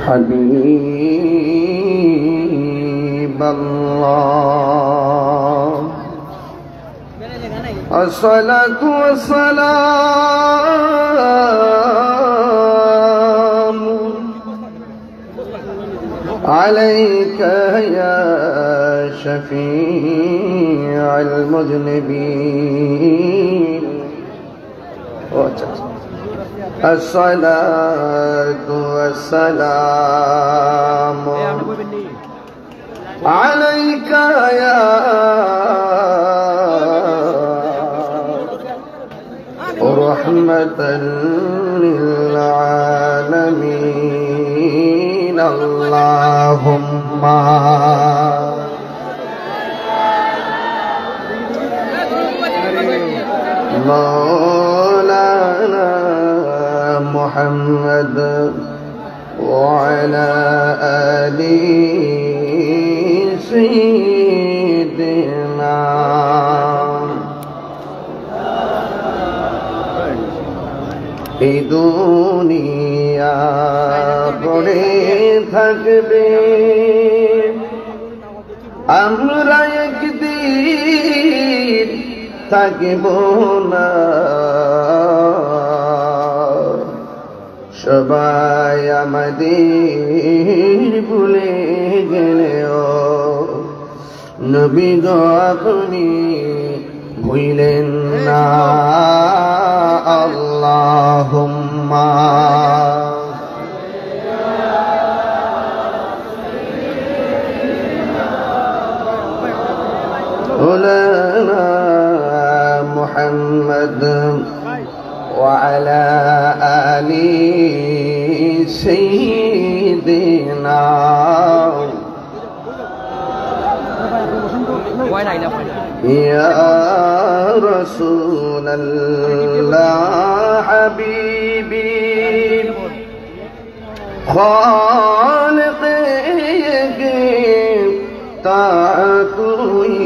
حبيب الله الصلاة والسلام عليك يا شفيع المذنبين الصلاة والسلام عليك يا رحمة للعالمين اللهم مولانا محمد وعلى آل سيدنا এই দুনিয়া পড়ে থাকবে আমরা একদিন থাকিব না সবাই আমাদের ভুলে গেলেও নবী গো আপনি ভুলেন না আল্লাহুম্মা مولانا محمد وعلى آل سيدنا يا رسول الله حبيبي خالقك تعطوي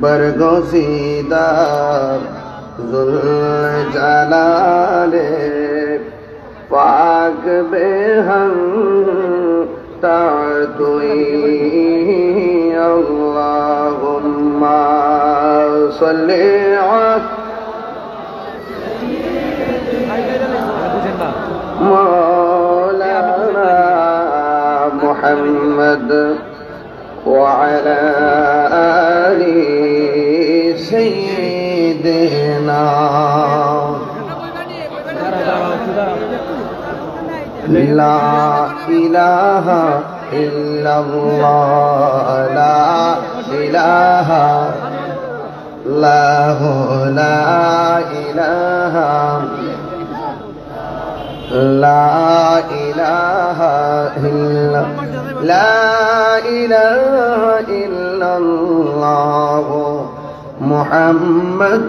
برگزیدار ذوالجلال پاک بے ہم تعطوی اللہم صلی مولانا محمد وعلى آل سيدنا لا إله إلا الله لا إله له لا إله لا إله إلا لا إله إلا الله محمد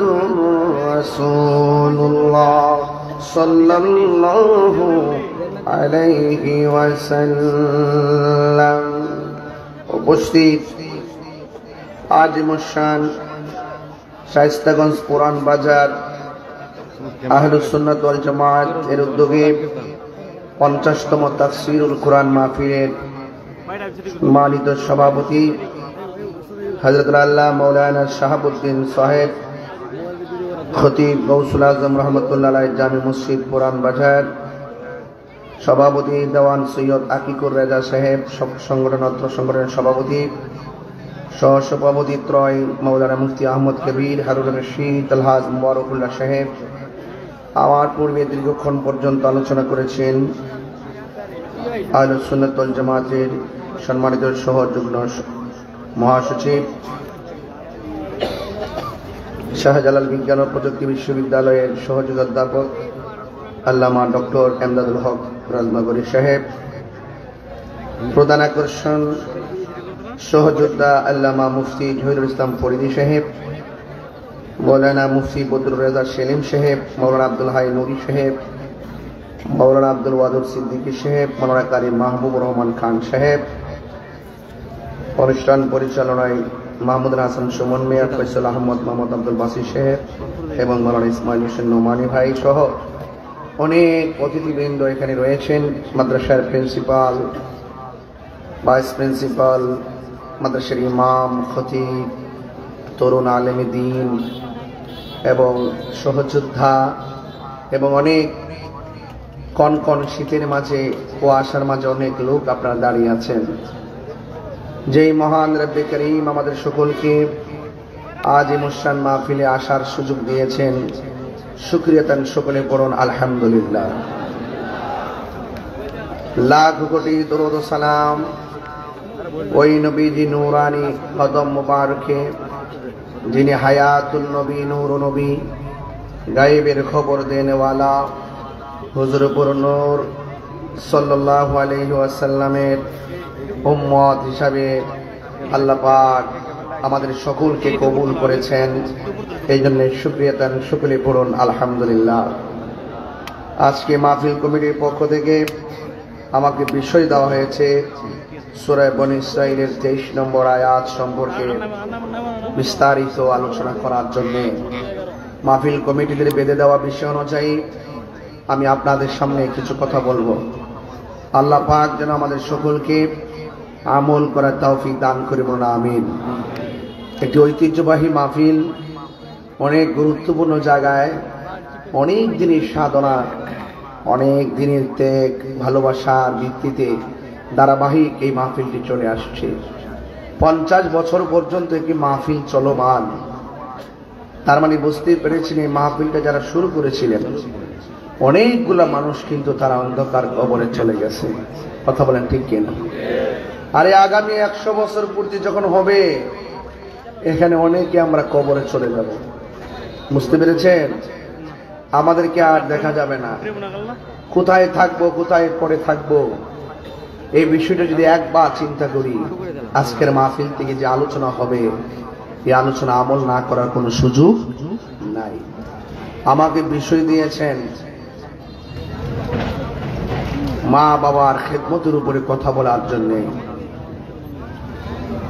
رسول الله صلى الله عليه وسلم উপস্থিত আজিমুশান শায়েস্তাগঞ্জ পুরান বাজার আহলুস সুন্নাত ওয়াল জামাত এর উদ্যোগে 50তম তাফসীরুল কুরআন মাহফিলের সম্মানিত সভাপতি হযরত আল্লাহ মাওলানা শাহাবুদ্দিন সাহেব খতিব গৌসুল আজম রহমতুল্লাহ আলাইহি জামি মসজিদ পুরান বাজার, সভাপতি দেওয়ান সৈয়দ আকিকুর রেজা সাহেব, সংগঠন অত্র সংগঠনের সভাপতি সহসভাপতি ত্রয় মাওলানা মুফতি আহমদ কবির, হারুন রশিদ, আলহাজ মুবারকুল্লাহ সাহেব আমার পূর্বে দীর্ঘক্ষণ পর্যন্ত আলোচনা করেছেন। আহলুস সুন্নাত ওয়াল জামাতের সম্মানিত সহযুগ্ম মহাসচিব, শাহজালাল বিজ্ঞান ও প্রযুক্তি বিশ্ববিদ্যালয়ের সহযোগী অধ্যাপক আল্লামা ডক্টর এমদাদুল হক রাজনগরী সাহেব, প্রধান আকর্ষণ সহযোদ্ধা আল্লামা মুফতি জহিরুল ইসলাম ফরিদি সাহেব, মৌলানা মুফতি বদরুর রেজা সেলিম সাহেব, মৌলানা আব্দুল হাই নুরি সাহেব, মৌলানা আব্দুল ওয়াদুদ সিদ্দিকী সাহেব, মৌলানা কারি মাহবুব রহমান খান সাহেব, অনুষ্ঠান পরিচালনায় মাহমুদ হাসান সুমন মেয়র, ফয়সাল আহমদ, মোহাম্মদ আব্দুল বাসির সাহেব এবং মৌলানা ইসমাইল হোসেন নোমানী ভাই সহ অনেক অতিথিবৃন্দ এখানে রয়েছেন, মাদ্রাসার প্রিন্সিপাল, ভাইস প্রিন্সিপাল, মাদ্রাসার ইমাম, খতিব, তরুণ আলেমে দ্বীন এবং সহযোদ্ধা এবং অনেক কনকন শীতের মাঝে, কুয়াশার মাঝে অনেক লোক আপনারা দাঁড়িয়ে আছেন। যেই মহান রব্বে করিম আমাদের সকলকে আজ এই মুশান মাহফিলে আসার সুযোগ দিয়েছেন, শুকরিয়া তান সকলে পড়ুন আলহামদুলিল্লাহ। লাখ কোটি দরুদ ও সালাম ওই নবীজি নূরানি কদম মুবারকে, যিনি হায়াতুল নবী, নূর নবী, গায়েবের খবর দেনেওয়ালা হুজুরপুর নূর সাল্লাল্লাহু আলাইহি ওয়াসাল্লামের উম্মত হিসাবে আল্লাহ পাক আমাদের সকলকে কবুল করেছেন। এই জন্য শুকরিয়া তান সকলে পড়ুন আলহামদুলিল্লাহ। আজকে মাহফিল কমিটির পক্ষ থেকে আমাকে বিষয় দেওয়া হয়েছে সূরা বনী ইসরাঈলের 23 নম্বর আয়াত সম্পর্কে বিস্তারিত আলোচনা করার জন্য। মাহফিল কমিটিদের বেঁধে দেওয়া বিষয় অনুযায়ী আমি আপনাদের সামনে কিছু কথা বলবো। আল্লাহ পাক যেন আমাদের সকলকে আমল করার তৌফিক দান করে, বলুন আমিন। একটি ঐতিহ্যবাহী মাহফিল, অনেক গুরুত্বপূর্ণ জায়গায়, অনেক দিনের সাধনা, অনেক দিনের ত্যাগ ভালোবাসার ভিত্তিতে ধারাবাহিক এই মাহফিলটি চলে আসছে। 50 বছর পর্যন্ত একটি মাহফিল চলমান। তার মানে বুঝতে পেরেছেন এই মাহফিলটা যারা শুরু করেছিলেন অনেকগুলা মানুষ কিন্তু তারা অন্ধকার কবরে চলে গেছে। কথা বলেন ঠিক কিনা? আরে আগামী 100 বছর পূর্তি যখন হবে, এখানে অনেকে আমরা কবরে চলে যাব। বুঝতে পেরেছেন? আমাদেরকে আর দেখা যাবে না। কোথায় থাকবো, কোথায় পরে থাকবো, এই বিষয়টা যদি একবার চিন্তা করি, আজকের মাহফিল থেকে যে আলোচনা হবে, এই আলোচনা আমল না করার কোনো সুযোগ নাই। আমাকে বিষয় দিয়েছেন মা বাবার খেদমতের উপরে কথা বলার জন্য।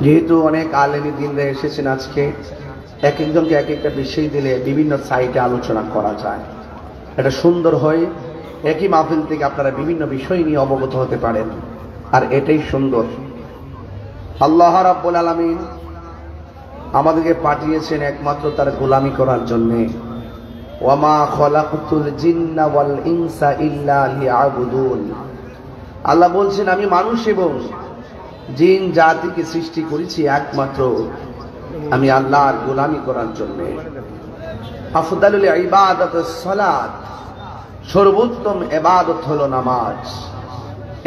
যেহেতু অনেক আলেমী দ্বীনরা এসেছেন আজকে, এক একজনকে এক একটা বিষয় দিলে বিভিন্ন সাইটে আলোচনা করা যায়, এটা সুন্দর হয়। একই মাহফিল থেকে আপনারা বিভিন্ন বিষয় নিয়ে অবগত হতে পারেন, আর এটাই সুন্দর। আল্লাহ রাব্বুল আলামিন আমাদেরকে পাঠিয়েছেন একমাত্র তার গোলামি করার জন্য। ওয়ামা খলাকতুল জিন্না ওয়াল ইনসা ইল্লা লিয়াবুদুন। আল্লাহ বলছেন, আমি মানুষ এবং জিন জাতিকে সৃষ্টি করেছি একমাত্র আমি আল্লাহর গোলামি করার জন্য। আফদালুল ইবাদাতুস সালাত, সর্বোত্তম ইবাদত হলো নামাজ।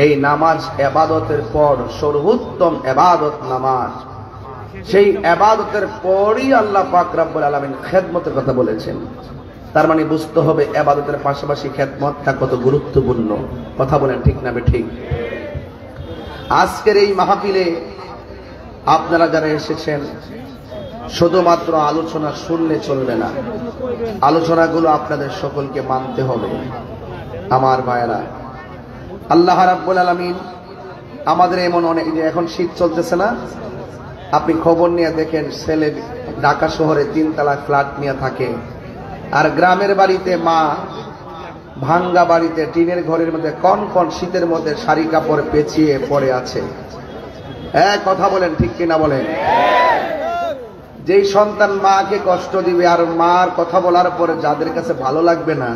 এই নামাজ ইবাদতের পর সর্বোত্তম ইবাদত নামাজ। সেই ইবাদতের পরই আল্লাহ পাক রব্বুল আলামিন খেদমতের কথা বলেছেন। তার মানে বুঝতে হবে ইবাদতের পাশাপাশি খেদমতটা কত গুরুত্বপূর্ণ। কথা বলেন ঠিক না ঠিক? আজকের এই মাহফিলে আপনারা যারা এসেছেন, শুধুমাত্র আলোচনা শুনলে চলবে না, আলোচনাগুলো আপনাদের সকলকে মানতে হবে। আমার ভাইয়েরা, আল্লাহ রাব্বুল আলামিন আমাদের এমন অনেক, যে এখন শীত চলতেছে না, আপনি খবর নিয়ে দেখেন, ছেলে ঢাকা শহরে 3 তলা ফ্ল্যাট নিয়ে থাকে, আর গ্রামের বাড়িতে মা ভাঙ্গা বাড়িতে টিনের ঘরের মধ্যে কনকন শীতের মধ্যে শাড়ি কাপড় পেঁচিয়ে পড়ে আছে। কথা বলেন ঠিক কিনা বলেন? যেই সন্তান মাকে কষ্ট দিবে আর মার কথা বলার পরে যাদের কাছে ভালো লাগবে না,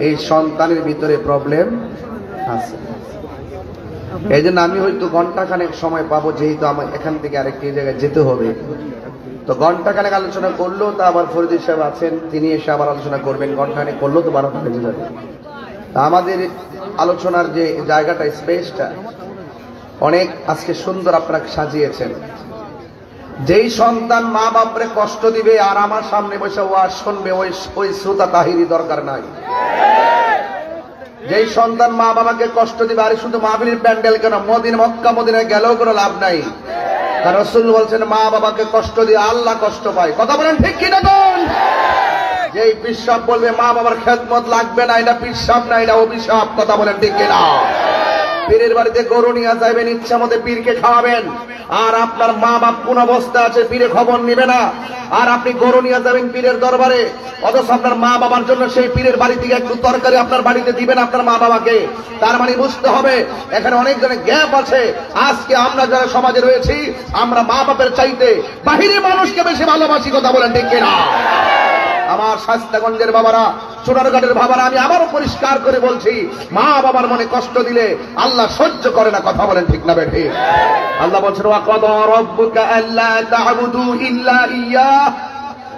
এই সন্তানের ভিতরে প্রবলেম আছে। এই জন্য আমি হয়তো ঘন্টাখানেক সময় পাবো, যেহেতু আমার এখান থেকে আরেকটি জায়গায় যেতে হবে, তো ঘন্টাখানেক আলোচনা করলেও তো আবার ফরিদ সাহেব আছেন, তিনি এসে আবার আলোচনা করবেন, ঘন্টাখানেক করলেও তো 12টা বেজে যাবে। আমাদের আলোচনার যে জায়গাটা, স্পেসটা অনেক আজকে সুন্দর আপনারা সাজিয়েছেন। যেই সন্তান মা বাপরে কষ্ট দিবে আর আমার সামনে বসে ওয়াজ শুনবে, ওই শ্রোতা তাহিরি দরকার নাই। যেই সন্তান মা বাবাকে কষ্ট দিবে, আর শুধু মাহফিলের প্যান্ডেল কেন, মক্কা মদিনায় গেলেও কোনো লাভ নাই। কারণ রাসূল বলছেন, মা বাবাকে কষ্ট দিয়ে আল্লাহ কষ্ট পায়। কথা বলেন ঠিক কিনা? যেই পিসাব বলবে মা বাবার খেদমত লাগবে না, এটা পিসাব না, এটা অভিশাপ। কথা বলেন ঠিক কিনা? পীরের বাড়িতে গরু নিয়ে যাবেন, ইচ্ছা মতো পীরকে খাওয়াবেন, আর আপনার মা বাপ কোন অবস্থা আছে পীরে খবর নিবে না। আর আপনি গরু নিয়ে যাবেন পীরের দরবারে, অথচ আপনার মা বাবার জন্য সেই পীরের বাড়ি থেকে একটু তরকারি আপনার বাড়িতে দিবেন আপনার মা বাবাকে। তার মানে বুঝতে হবে এখানে অনেক জনের গ্যাপ আছে। আজকে আমরা যারা সমাজে রয়েছি, আমরা মা বাপের চাইতে বাহিরে মানুষকে বেশি ভালোবাসি, কথা বলেন ঠিক কিনা? আমার শাস্তাগঞ্জের বাবারা, চুনারঘাটের বাবারা, আমি আবারও পরিষ্কার করে বলছি, মা বাবার মনে কষ্ট দিলে আল্লাহ সহ্য করে না, কথা বলেন ঠিক না বেঠি? আল্লাহ বলছেন ওয়াকাদা রাব্বুকা আল্লা তা'বুদু ইল্লা ইয়্যাহ,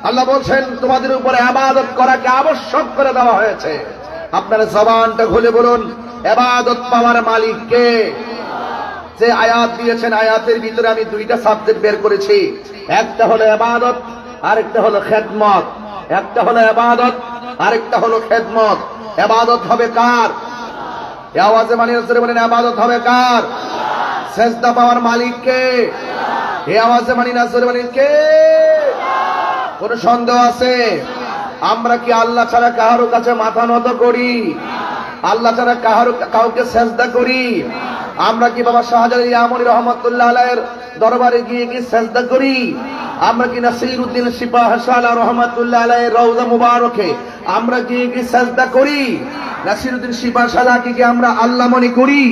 আল্লাহ বলছেন তোমাদের উপরে ইবাদত করাকে আবশ্যক করে দেওয়া হয়েছে। আপনারা জবানটা খুলে বলুন, ইবাদত পাওয়ার মালিক কে? যে আয়াত দিয়েছেন, আয়াতের ভিতরে আমি দুইটা সাবজেক্ট বের করেছি, একটা হলো ইবাদত, আরেকটা হলো খেদমত। একটা হলো ইবাদত, আরেকটা হলো খেদমত। ইবাদত হবে কার? আওয়াজে মানে বলেন, ইবাদত হবে কার? সেজদা পাওয়ার মালিক কে? এই আওয়াজে মানে নাজরে মানে কে? কোন সন্দেহ আছে? আমরা কি আল্লাহ ছাড়া কারোর কাছে মাথা নত করি? আল্লাহ ছাড়া কাউকে সেজদা করি? আমরা কি বাবা শাহজালাল ইয়ামনি রহমাতুল্লাহ আলাইহির দরবারে গিয়ে কি সেজদা করি? আমরা কি নাসিরউদ্দিন সিপাহশালা রহমাতুল্লাহ আলাইহির রওজা মুবারকে আমরা গিয়ে কি সেজদা করি? নাসিরউদ্দিন সিপাহশালাকে কি আমরা আল্লাহ মনে করি?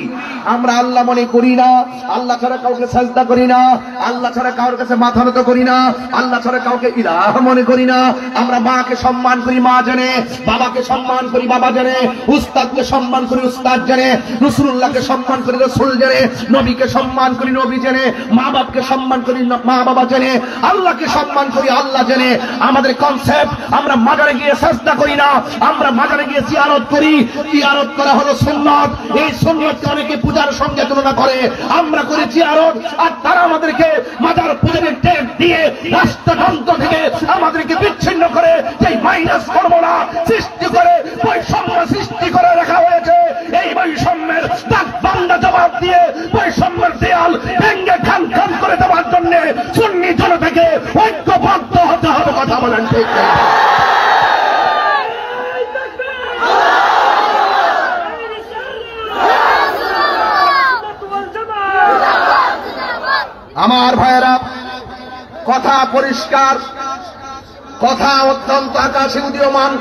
আমরা আল্লাহ মনে করি না। আল্লাহ ছাড়া কাউকে সেজদা করি না, আল্লাহ ছাড়া কারোর কাছে মাথা নত করি না, আল্লাহ ছাড়া কাউকে ইলাহ মনে করি না। আমরা মাকে সম্মান করি মা জানে, বাবাকে সম্মান করি বাবা জানে, উস্তাদকে সম্মান করি উস্তাদ জানে, রাসূলুল্লাহকে সম্মান করি রাসূল জানে, নবীকে সম্মান করি নবী জানে, মা বাপকে সম্মান করি মা বাবা জানে, আল্লাহকে সম্মান করি আল্লাহ জানে। আমাদের কনসেপ্ট, আমরা মাজারে গিয়ে সেজদা করি না, আমরা মাজারে গিয়ে জিয়ারত করি। জিয়ারত করা হলো সুন্নাত। এই সুন্নাতকে অনেকে পূজার সঙ্গে তুলনা করে। আমরা করি জিয়ারত, আর তারা আমাদেরকে মাজার পূজার ট্যাগ দিয়ে রাষ্ট্রযন্ত্র থেকে আমাদেরকে বিচ্ছিন্ন করে এই মাইনাস ফর্মুলা সৃষ্টি করে বৈষম্য সৃষ্টি করে রাখা হয়েছে। এই বৈষম্যের দাগ বান্দা জবাব দিয়ে বৈষম্যের দেয়াল ভেঙে খান খান করে দেওয়ার জন্য সুন্নি জনতাকে ঐক্যবদ্ধ হতে হবে, কথা বলেন ঠিক? আমার ভাইয়েরা, কথা পরিষ্কার, কথা অত্যন্ত আকাশে উদীয়মান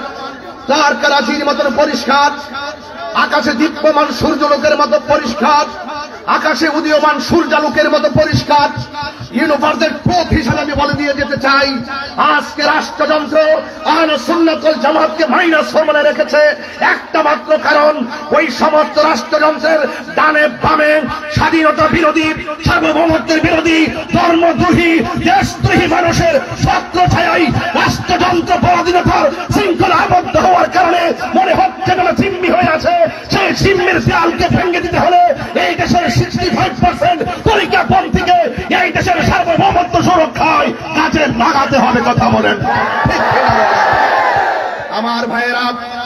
তারকারাজির মতন পরিষ্কার, আকাশে দীপ্যমান সূর্যালোকের মতো পরিষ্কার, আকাশে উদীয়মান সূর্যালোকের মতো পরিষ্কার। ইউনিভার্সের পথ হিসাবে আমি বলে দিয়ে যেতে চাই, আজকে রাষ্ট্রযন্ত্র আহলে সুন্নাত ওয়াল জামাতকে মাইনাস ফর্মুলায় রেখেছে একটা মাত্র কারণ, ওই সমস্ত রাষ্ট্রযন্ত্রের ডানে বামে স্বাধীনতা বিরোধী, সার্বভৌমত্বের বিরোধী, ধর্মদ্রোহী, দেশদ্রোহী মানুষের ছত্রছায়ায় রাষ্ট্রযন্ত্র পরাধীনতার শৃঙ্খলা আবদ্ধ হওয়ার কারণে মনে হচ্ছে যেন জিম্মি হয়ে আছে। সেই জিম্মির দেয়ালকে ভেঙে দিতে হলে এই দেশের 65% তরিকাপন্থীকে এই দেশের সার্বভৌমত্ব সুরক্ষায় কাজে লাগাতে হবে, কথা বলেন। আমার ভাইয়েরা,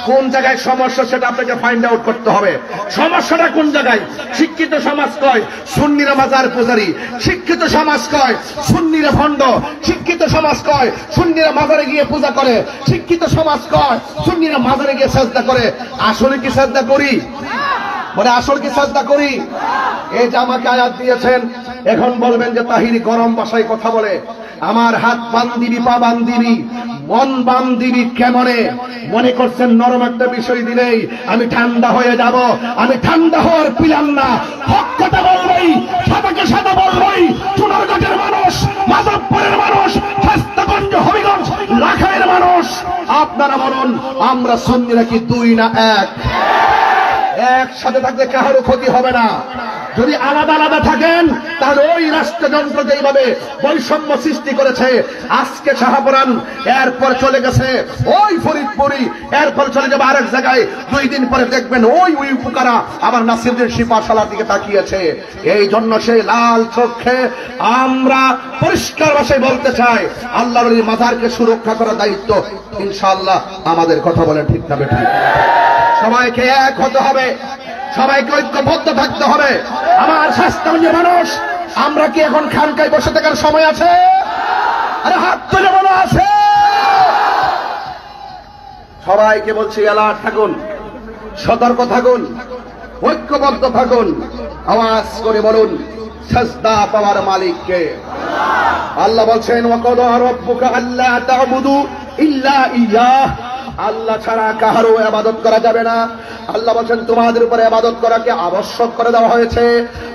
কোন জায়গায় সমস্যা সেটা আপনাকে ফাইন্ড আউট করতে হবে। সমস্যাটা কোন জায়গায়? শিক্ষিত সমাজ কয় সুন্নিরা মাজার পূজারী, শিক্ষিত সমাজ কয় সুন্নিরা ভণ্ড, শিক্ষিত সমাজ কয় সুন্নিরা মাজারে গিয়ে পূজা করে, শিক্ষিত সমাজ কয় সুন্নিরা মাজারে গিয়ে সাজদা করে। আসলে কি সাজদা করি? বলে আসল কি সাজদা করি? এই যে আমাকে আয়াত দিয়েছেন, এখন বলবেন যে তাহিরি গরম ভাষায় কথা বলে। আমার হাত বান্দিবি, পা বান্দিবি, মন বান্দিবি কেমনে? মনে করছেন নরম একটা বিষয় দিলেই আমি ঠান্ডা হয়ে যাব? আমি ঠান্ডা হওয়ার পিলাম না, হক কথা বলবই, সাদাকে সাদা বলবই। চুনারঘাটের মানুষ, মাধবপুরের মানুষ, শাস্তাগঞ্জ, হবিগঞ্জ, লাখাইয়ের মানুষ, আপনারা বলুন আমরা সুন্নিরা কি দুই না এক? একসাথে থাকলে কারো ক্ষতি হবে না। যদি আলাদা আলাদা থাকেন তাহলে ওই রাষ্ট্রযন্ত্র যেইভাবে বৈষম্য সৃষ্টি করেছে, আজকে শাহপুরান, এরপর চলে গেছে ওই ফরিদপুরি, এরপর চলে যাবে আরেক জায়গায়, 2 দিন পরে দেখবেন ওই উপকারা আবার নাসিরুদ্দিন সিপাহশালার দিকে তাকিয়েছে। এই জন্য সেই লাল চোখে আমরা পরিষ্কার ভাষায় বলতে চাই, আল্লাহর ওই মাজারকে সুরক্ষা করার দায়িত্ব ইনশাআল্লাহ আমাদের, কথা বলে ঠিক না বেঠিক? সবাইকে এক হতে হবে, সবাইকে ঐক্যবদ্ধ থাকতে হবে। আমার শাস্তাগঞ্জের মানুষ, আমরা কি এখন খানকায় বসে থাকার সময় আছে? আরে হাত তুলে বলো আছে। সবাইকে বলছি অ্যালার্ট থাকুন, সতর্ক থাকুন, ঐক্যবদ্ধ থাকুন। আওয়াজ করে বলুন সাজদা পাওয়ার মালিক কে? আল্লাহ বলছেন ওয়াকাদা রাব্বুকা আল্লা তা'বুদু ইল্লা ইয়্যাহ, আল্লাহ ছাড়া কারো ইবাদত করা যাবে না। আল্লাহ বলেন তোমাদের উপরে ইবাদত করাকে আবশ্যক করে দেওয়া হয়েছে।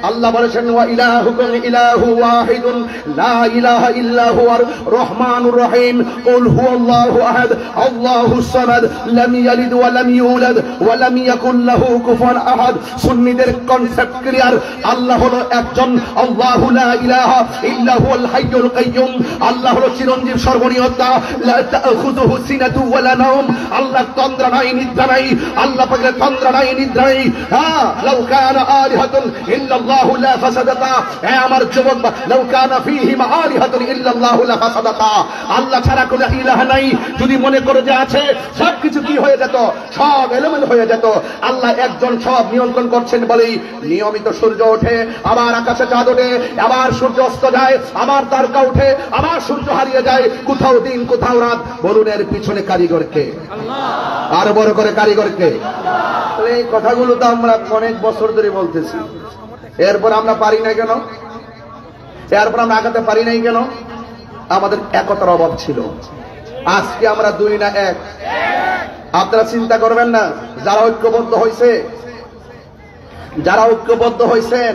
আল্লাহ বলেছেন ওয়া ইলাহুকুম ইলাহু ওয়াহিদুন লা ইলাহা ইল্লা হুয়ার রহমানুর রহিম কুল হুয়াল্লাহু আহাদ আল্লাহুস সামাদ লাম ইয়ালিদ ওয়া লাম ইউলাদ ওয়া লাম ইয়াকুল লাহু কুফুয়ান আহাদ। সুন্নিদের কনসেপ্ট ক্লিয়ার, আল্লাহ হলো একজন, আল্লাহু লা ইলাহা ইল্লা হুয়াল হাইয়ুল কাইয়্যুম, আল্লাহ হলো চিরঞ্জীব সর্বনিয়তা, লা তাখুযুহু সিনাতু ওয়া লা নাওম, আল্লাহ তন্দ্রা নাই নিদ্রা নাই, আল্লাহ পাকের তন্দ্রা নাই নিদ্রা নাই। হ্যাঁ, লাউ কানা আলিহাতুন ইল্লাল্লাহু লা ফাসাদাতা, হ্যাঁ আমার যুবক, লাউ কানা ফীহিমা আলিহাতুন ইল্লাল্লাহু লা ফাসাদাতা, আল্লাহ ছাড়া কোনো ইলাহ নাই যদি মনে করে যে আছে, সবকিছু কি হয়ে যেত, সব এলোমেলো হয়ে যেত। আল্লাহ একজন সব নিয়ন্ত্রণ করছেন বলেই নিয়মিত সূর্য ওঠে, আবার আকাশে চাঁদ ওঠে, আবার সূর্য অস্ত যায়, আবার তারকা ওঠে, আবার সূর্য হারিয়ে যায়, কোথাও দিন কোথাও রাত। বলুন এর পিছনে কারিগরকে? আর বড় করে কারিগরকে? এই কথাগুলো তো আমরা অনেক বছর ধরে বলতেছি, এরপর আমরা পারি না কেন? এরপর আমরা আগাতে পারি নাই কেন? আমাদের একতার অভাব ছিল। আজকে আমরা দুই না এক। আপনারা চিন্তা করবেন না, যারা ঐক্যবদ্ধ হয়েছে, যারা ঐক্যবদ্ধ হয়েছেন,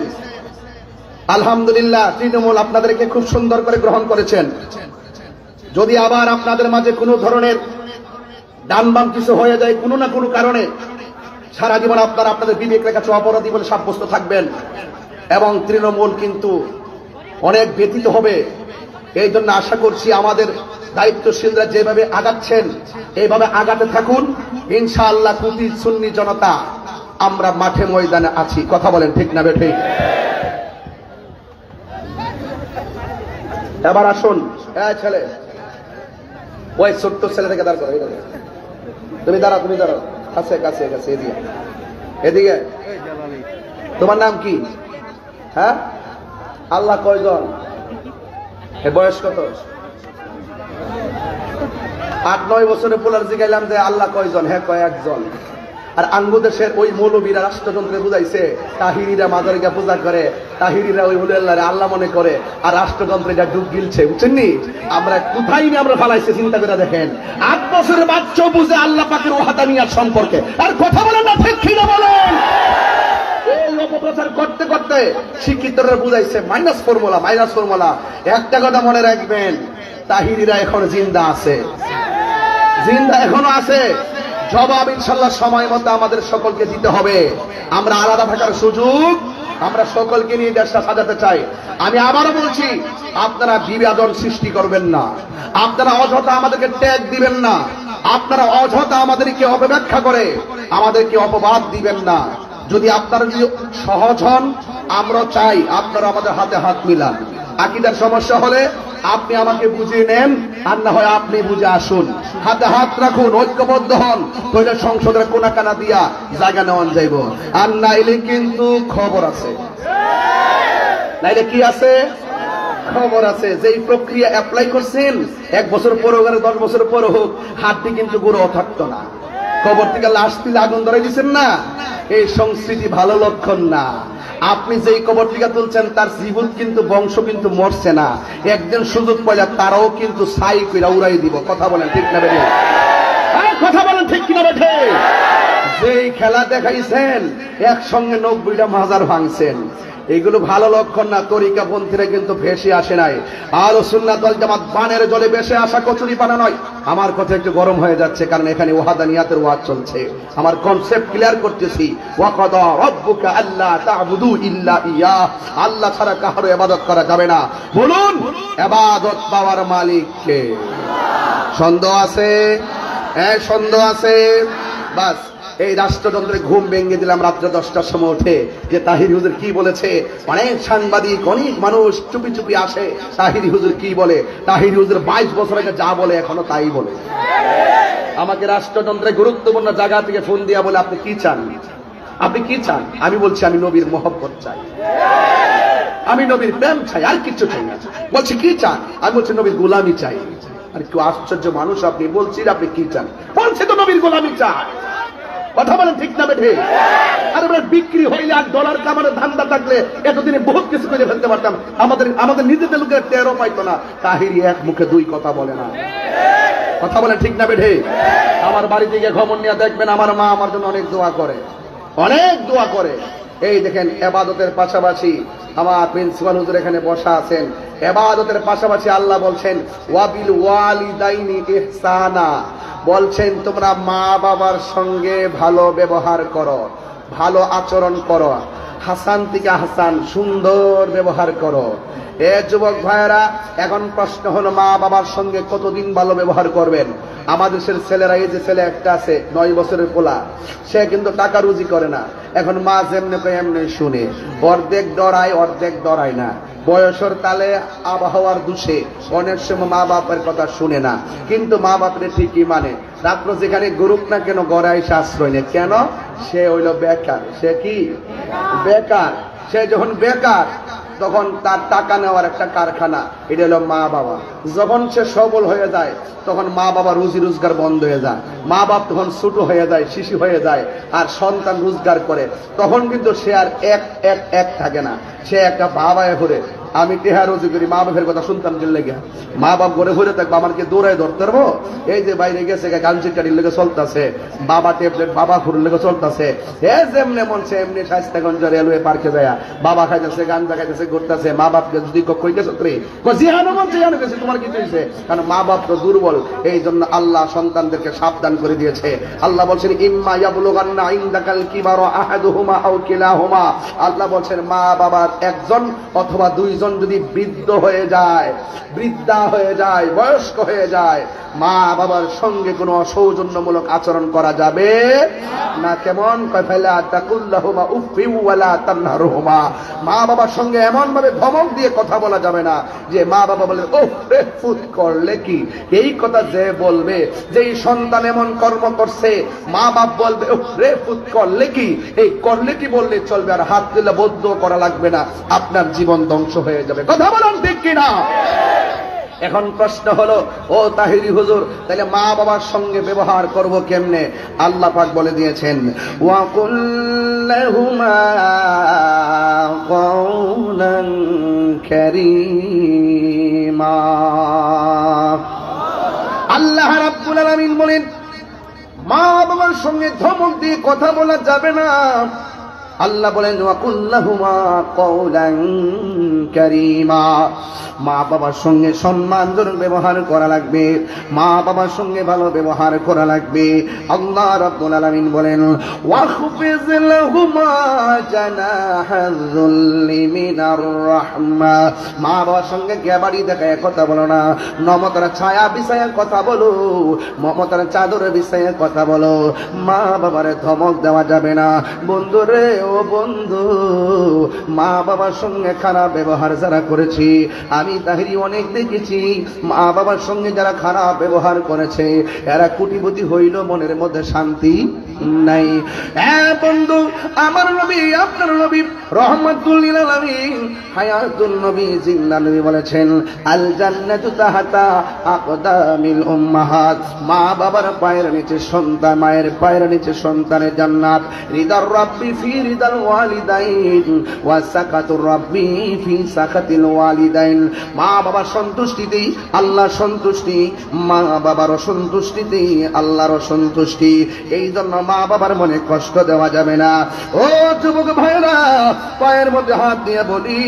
আলহামদুলিল্লাহ, তৃণমূল আপনাদেরকে খুব সুন্দর করে গ্রহণ করেছেন। যদি আবার আপনাদের মাঝে কোনো ধরনের ডান বাম কিছু হয়ে যায় কোনো না কোনো কারণে, সারা জীবন আপনারা আপনাদের বিবেকের কাছে অপরাধী বলে সাব্যস্ত থাকবেন এবং তৃণমূল কিন্তু অনেক ব্যতীত হবে। এই জন্য আশা করছি আমাদের দায়িত্বশীলরা যেভাবে আগাচ্ছেন এইভাবে আগাতে থাকুন। ইনশাআল্লাহ কোটি সুন্নি জনতা আমরা মাঠে ময়দানে আছি। কথা বলেন ঠিক না বেঠে? এবার আসুন, ছেলে, ওই ছোট্ট ছেলে থেকে দাঁড় করো, তুমি দাঁড়াও, তুমি দাঁড়াও, কাছে কাছে কাছে, এদিকে এদিকে। তোমার নাম কি? হ্যাঁ, আল্লাহ কয়জন? বয়স কত? 8-9 বছরের পোলার জিগাইলাম যে আল্লাহ কয়জন? হ্যাঁ কয় একজন। আর আঙ্গুদেশের ওই মৌলবীরা রাষ্ট্রযন্ত্রে বুঝাইছে তাহিরিরা মাজারিকা পূজা করে, তাহিরিরা ওই উলিয়াল্লাহরে আল্লাহ মনে করে, আর রাষ্ট্রযন্ত্রে যা ডুব গিলছে, বুঝছেননি? আমরা কোথায় নিয়ে আমরা ফালাইছে চিন্তা করে দেখেন। 8 বছরের বাচ্চা বুঝে আল্লাহ পাকের ওয়াহদানিয়াত সম্পর্কে, আর কথা বলেন না ঠিক কি না বলেন? এই অপপ্রচার করতে করতে শিক্ষিতরা বুঝাইছে মাইনাস ফর্মুলা। একটা কথা মনে রাখবেন, তাহিরিরা এখন জিন্দা আছে, জিন্দা এখনো আছে। জবাব ইনশাআল্লাহ সময় মতো আমাদের সকলকে দিতে হবে। আমরা আলাদা থাকার সুযোগ, আমরা সকলকে নিয়ে দেশটা সাজাতে চাই। আমি আবারও বলছি, আপনারা বিভাজন সৃষ্টি করবেন না, আপনারা অযথা আমাদেরকে ট্যাগ দিবেন না, আপনারা অযথা আমাদেরকে অপব্যাখ্যা করে আমাদেরকে অপবাদ দিবেন না। যদি আপনারা যদি সহজ হন, আমরা চাই আপনারা আমাদের হাতে হাত মিলান। আকীদার সমস্যা হলে আপনি আমাকে বুঝিয়ে নেন, আর না হয় আপনি বুঝে আসুন। হাতে হাত রাখুন, ঐক্যবদ্ধ হন, তাহলে সংসদের কোনা কানা দিয়া জায়গা নেওয়ান যাইব। আর নাইলে কিন্তু খবর আছে, নাইলে কি আছে? খবর আছে। যেই প্রক্রিয়া অ্যাপ্লাই করছেন 1 বছর পরে হোক আর 10 বছর পরে হোক, হাতটি কিন্তু গুঁড়ো থাকতো না। কবর থেকে লাশ তুলে আগুন ধরে দিচ্ছেন না, এই সংস্কৃতি ভালো লক্ষণ না। আপনি যেই কবর থেকে তুলছেন তার জীবন কিন্তু বংশ কিন্তু মরছে না, একদিন সুযোগ পাইলে তারাও কিন্তু ছাই কইরা উড়াই দিব। কথা বলেন ঠিক না বেঠে? কথা বলেন ঠিক কিনা বেঠে? যেই খেলা দেখাইছেন একসঙ্গে 90টা মাজার ভাঙছেন, এগুলো ভালো লক্ষণ না। তরিকাপন্থীরা কিন্তু ভেসে আসে নাই। আহলে সুন্নাত ওয়াল জামাত বানের জলে ভেসে আসা কচুরি পানা নয়। আমার কথা একটু গরম হয়ে যাচ্ছে, কারণ এখানে ওয়াহদানিয়াতের ওয়াজ চলছে। আমার কনসেপ্ট ক্লিয়ার করতেছি। ওয়াকাদা রাব্বুকা আল্লা তা'বুদু ইল্লা ইয়্যাহ, আল্লাহ ছাড়া কারো ইবাদত করা যাবে না। বলুন ইবাদত পাওয়ার মালিক কে? সন্দেহ আছে? হ্যাঁ সন্দেহ আছে। বাস এই রাষ্ট্রযন্ত্রে ঘুম ভেঙে দিলাম রাত্রে 10টার সময় উঠে যে তাহিরি হুজুর কি বলেছে। অনেক সাংবাদিক, অনেক মানুষ চুপি চুপি আসে, তাহিরি হুজুর কি বলে। তাহিরি হুজুর 22 বছর আগে যা বলে এখনো তাই বলে। আমাকে রাষ্ট্রযন্ত্রে গুরুত্বপূর্ণ জায়গা থেকে ফোন দিয়া বলে আপনি কি চান, আপনি কি চান? আমি বলছি আমি নবীর মহব্বত চাই, আমি নবীর প্রেম চাই, আর কিছু চাই না। বলছি কি চান? আমি বলছি নবীর গোলামি চাই। আর একটু আশ্চর্য মানুষ আপনি, বলছি আপনি কি চান? বলছে তো নবীর গোলামি চাই। কথা বলেন ঠিক না বেঠে? আর বিক্রি হইলে আর ডলার কামানোর ধান্দা থাকলে এতদিনে বহুত কিছু করে ফেলতে পারতাম। আমাদের নিজেদের লোকের টেরও পাইতো না। তাহিরি এক মুখে দুই কথা বলে না। কথা বলে ঠিক না বেঠে? আমার বাড়িতে গিয়ে খবর নিয়ে দেখবেন, আমার মা আমার জন্য অনেক দোয়া করে, অনেক দোয়া করে। এই দেখেন, এবাদতের পাশাপাশি আমার প্রিন্সিপাল হুজুর এখানে বসা আছেন, এবাদতের পাশাপাশি আল্লাহ বলছেন ওয়াবিল ওয়ালিদাইনি ইহসানা, বলছেন তোমরা মা বাবার সঙ্গে ভালো ব্যবহার করো, ভালো আচরণ করো, হাসান থেকে হাসান, সুন্দর ব্যবহার করো। এ যুবক ভাইয়েরা, এখন প্রশ্ন হলো মা বাবার সঙ্গে কতদিন ভালো ব্যবহার করবেন? আমাদের দেশের ছেলেরা, এই যে ছেলে একটা আছে 9 বছরের পোলা, সে কিন্তু টাকা রুজি করে না। এখন মা যেমনি কয় এমনি শুনে, অর্ধেক ডরায় অর্ধেক ডরায় না। বয়সের তালে আবহাওয়ার দোষে অনেক সময় মা বাপের কথা শুনে না, কিন্তু মা বাপরে ঠিকই মানে। রাত্র যেখানে গরুক না কেন গড়াই আশ্রয় নেই, কেন? সে হইল বেকার। সে কি বেকার? সে যখন বেকার তখন তার টাকা নেওয়ার একটা কারখানা, এটা হলো মা বাবা। যখন সে সবল হয়ে যায় তখন মা বাবা রুজি রোজগার বন্ধ হয়ে যায়, মা বাপ তখন ছোট হয়ে যায়, শিশু হয়ে যায়, আর সন্তান রোজগার করে, তখন কিন্তু সে আর এক থাকে না, সে একটা বাবা ঘুরে। আমি টেহা রোজি করি, মা বাপের কথা শুনতাম যে লেগে, মা বাপ ঘরে ঘুরে থাকবো, আমাকে দৌড়ায় ধরতে পারবো? এই যে বাইরে গেছে গাঞ্জির কাটির লেগে চলতেছে, বাবা ট্যাবলেট বাবা ঘুরের লেগে চলতেছে, এ যেমনি মনছে এমনি স্বাস্থ্যগঞ্জ রেলওয়ে পার্কে যায় বাবা খাইতেছে, গাঞ্জা খাইতেছে, ঘুরতেছে। মা বাপকে যদি কই গেছো রে, জিহানো মনছে জানো গেছে, তোমার কি হয়েছে? কারণ মা বাপ তো দুর্বল। এই জন্য আল্লাহ সন্তানদেরকে সাবধান করে দিয়েছে। আল্লাহ বলছেন ইম্মা ইয়াবলুগান্না ইনদাকাল কিবারা আহাদুহুমা আও কিলাহুমা, আল্লাহ বলছেন মা বাবার একজন অথবা দুইজন যদি বৃদ্ধ হয়ে যায়, বৃদ্ধা হয়ে যায়, বয়স্ক হয়ে যায়, মা বাবার সঙ্গে কোনো অসৌজন্যমূলক আচরণ করা যাবে না। কেমন? কয়ফালা তাকুল্লাহুমা উফি ওয়ালা তানহারহুমা, মা বাবার সঙ্গে এমন ভাবে ধমক দিয়ে কথা বলা যাবে না যে মা বাবা বলে ওহ রে ফুট করলে কি। এই কথা যে বলবে, যেই সন্তান এমন কর্ম করছে, মা বাপ বলবে ওহ রে ফুট করলে কি। এই করলে কি বললে চলবে, আর হাত দিলে বদ্ধ করা লাগবে না, আপনার জীবন ধ্বংস হয়ে যাবে। কথা বলেন ঠিক কিনা? এখন প্রশ্ন হলো, ও তাহিরি হুজুর, তাহলে মা বাবার সঙ্গে ব্যবহার করব কেমনে? আল্লাহ পাক বলে দিয়েছেন ওয়া কুল লাহুমা কাওলান কারীমা। আল্লাহ রাব্বুল আলামিন বলেন মা বাবার সঙ্গে ধমক দিয়ে কথা বলা যাবে না। আল্লাহ বলেন ওয়া কুল লাহুমা কাওলান কারীমা, মা বাবার সঙ্গে সম্মানজনক ব্যবহার করা লাগবে, মা বাবার সঙ্গে ভালো ব্যবহার করা লাগবে। আল্লাহ রাব্বুল আলামিন বলেন ওয়াখফিজ লাহুমা জানাহাযুল্লি মিনার রাহমা, মা বাবার সঙ্গে গ্যাবাড়ি দেখায় কথা বলো না, মমতার ছায়া বিছায়া কথা বলো, মমতার চাদর বিছায়া কথা বলো। মা বাবারে ধমক দেওয়া যাবে না। বন্ধু রে, ও বন্ধু, মা বাবার সঙ্গে খারাপ ব্যবহার যারা করেছি, আমি তাহিরি অনেক দেখেছি, মা বাবার সঙ্গে যারা খারাপ ব্যবহার করেছে এরা কোটিপতি হইল, মনের মধ্যে শান্তি নাই। হ্যাঁ বন্ধু, আমার নবী, আপনার নবী রহমাতুল লিল আলামিন হায়াতুন নবী জিন্নাহ নবী বলেছেন আল জান্নাতু তাহাতা আকদামিল উম্মাহাত, মা বাবার পায়ের নিচে সন্তান, মায়ের পায়ের নিচে সন্তানের জান্নাত। রিদার রাব্বি ফি রিদাল ওয়ালিদাইন ওয়া সাকাতুর রাব্বি ফি সাকাতিল ওয়ালিদাইন, মা বাবার সন্তুষ্টিতেই আল্লাহর সন্তুষ্টি, মা বাবার অসন্তুষ্টিতেই আল্লাহর অসন্তুষ্টি। এই জন্য মা বাবার মনে কষ্ট দেওয়া যাবে না। ও যুবক ভাইরা, পায়ের মধ্যে হাত দিয়ে বলি,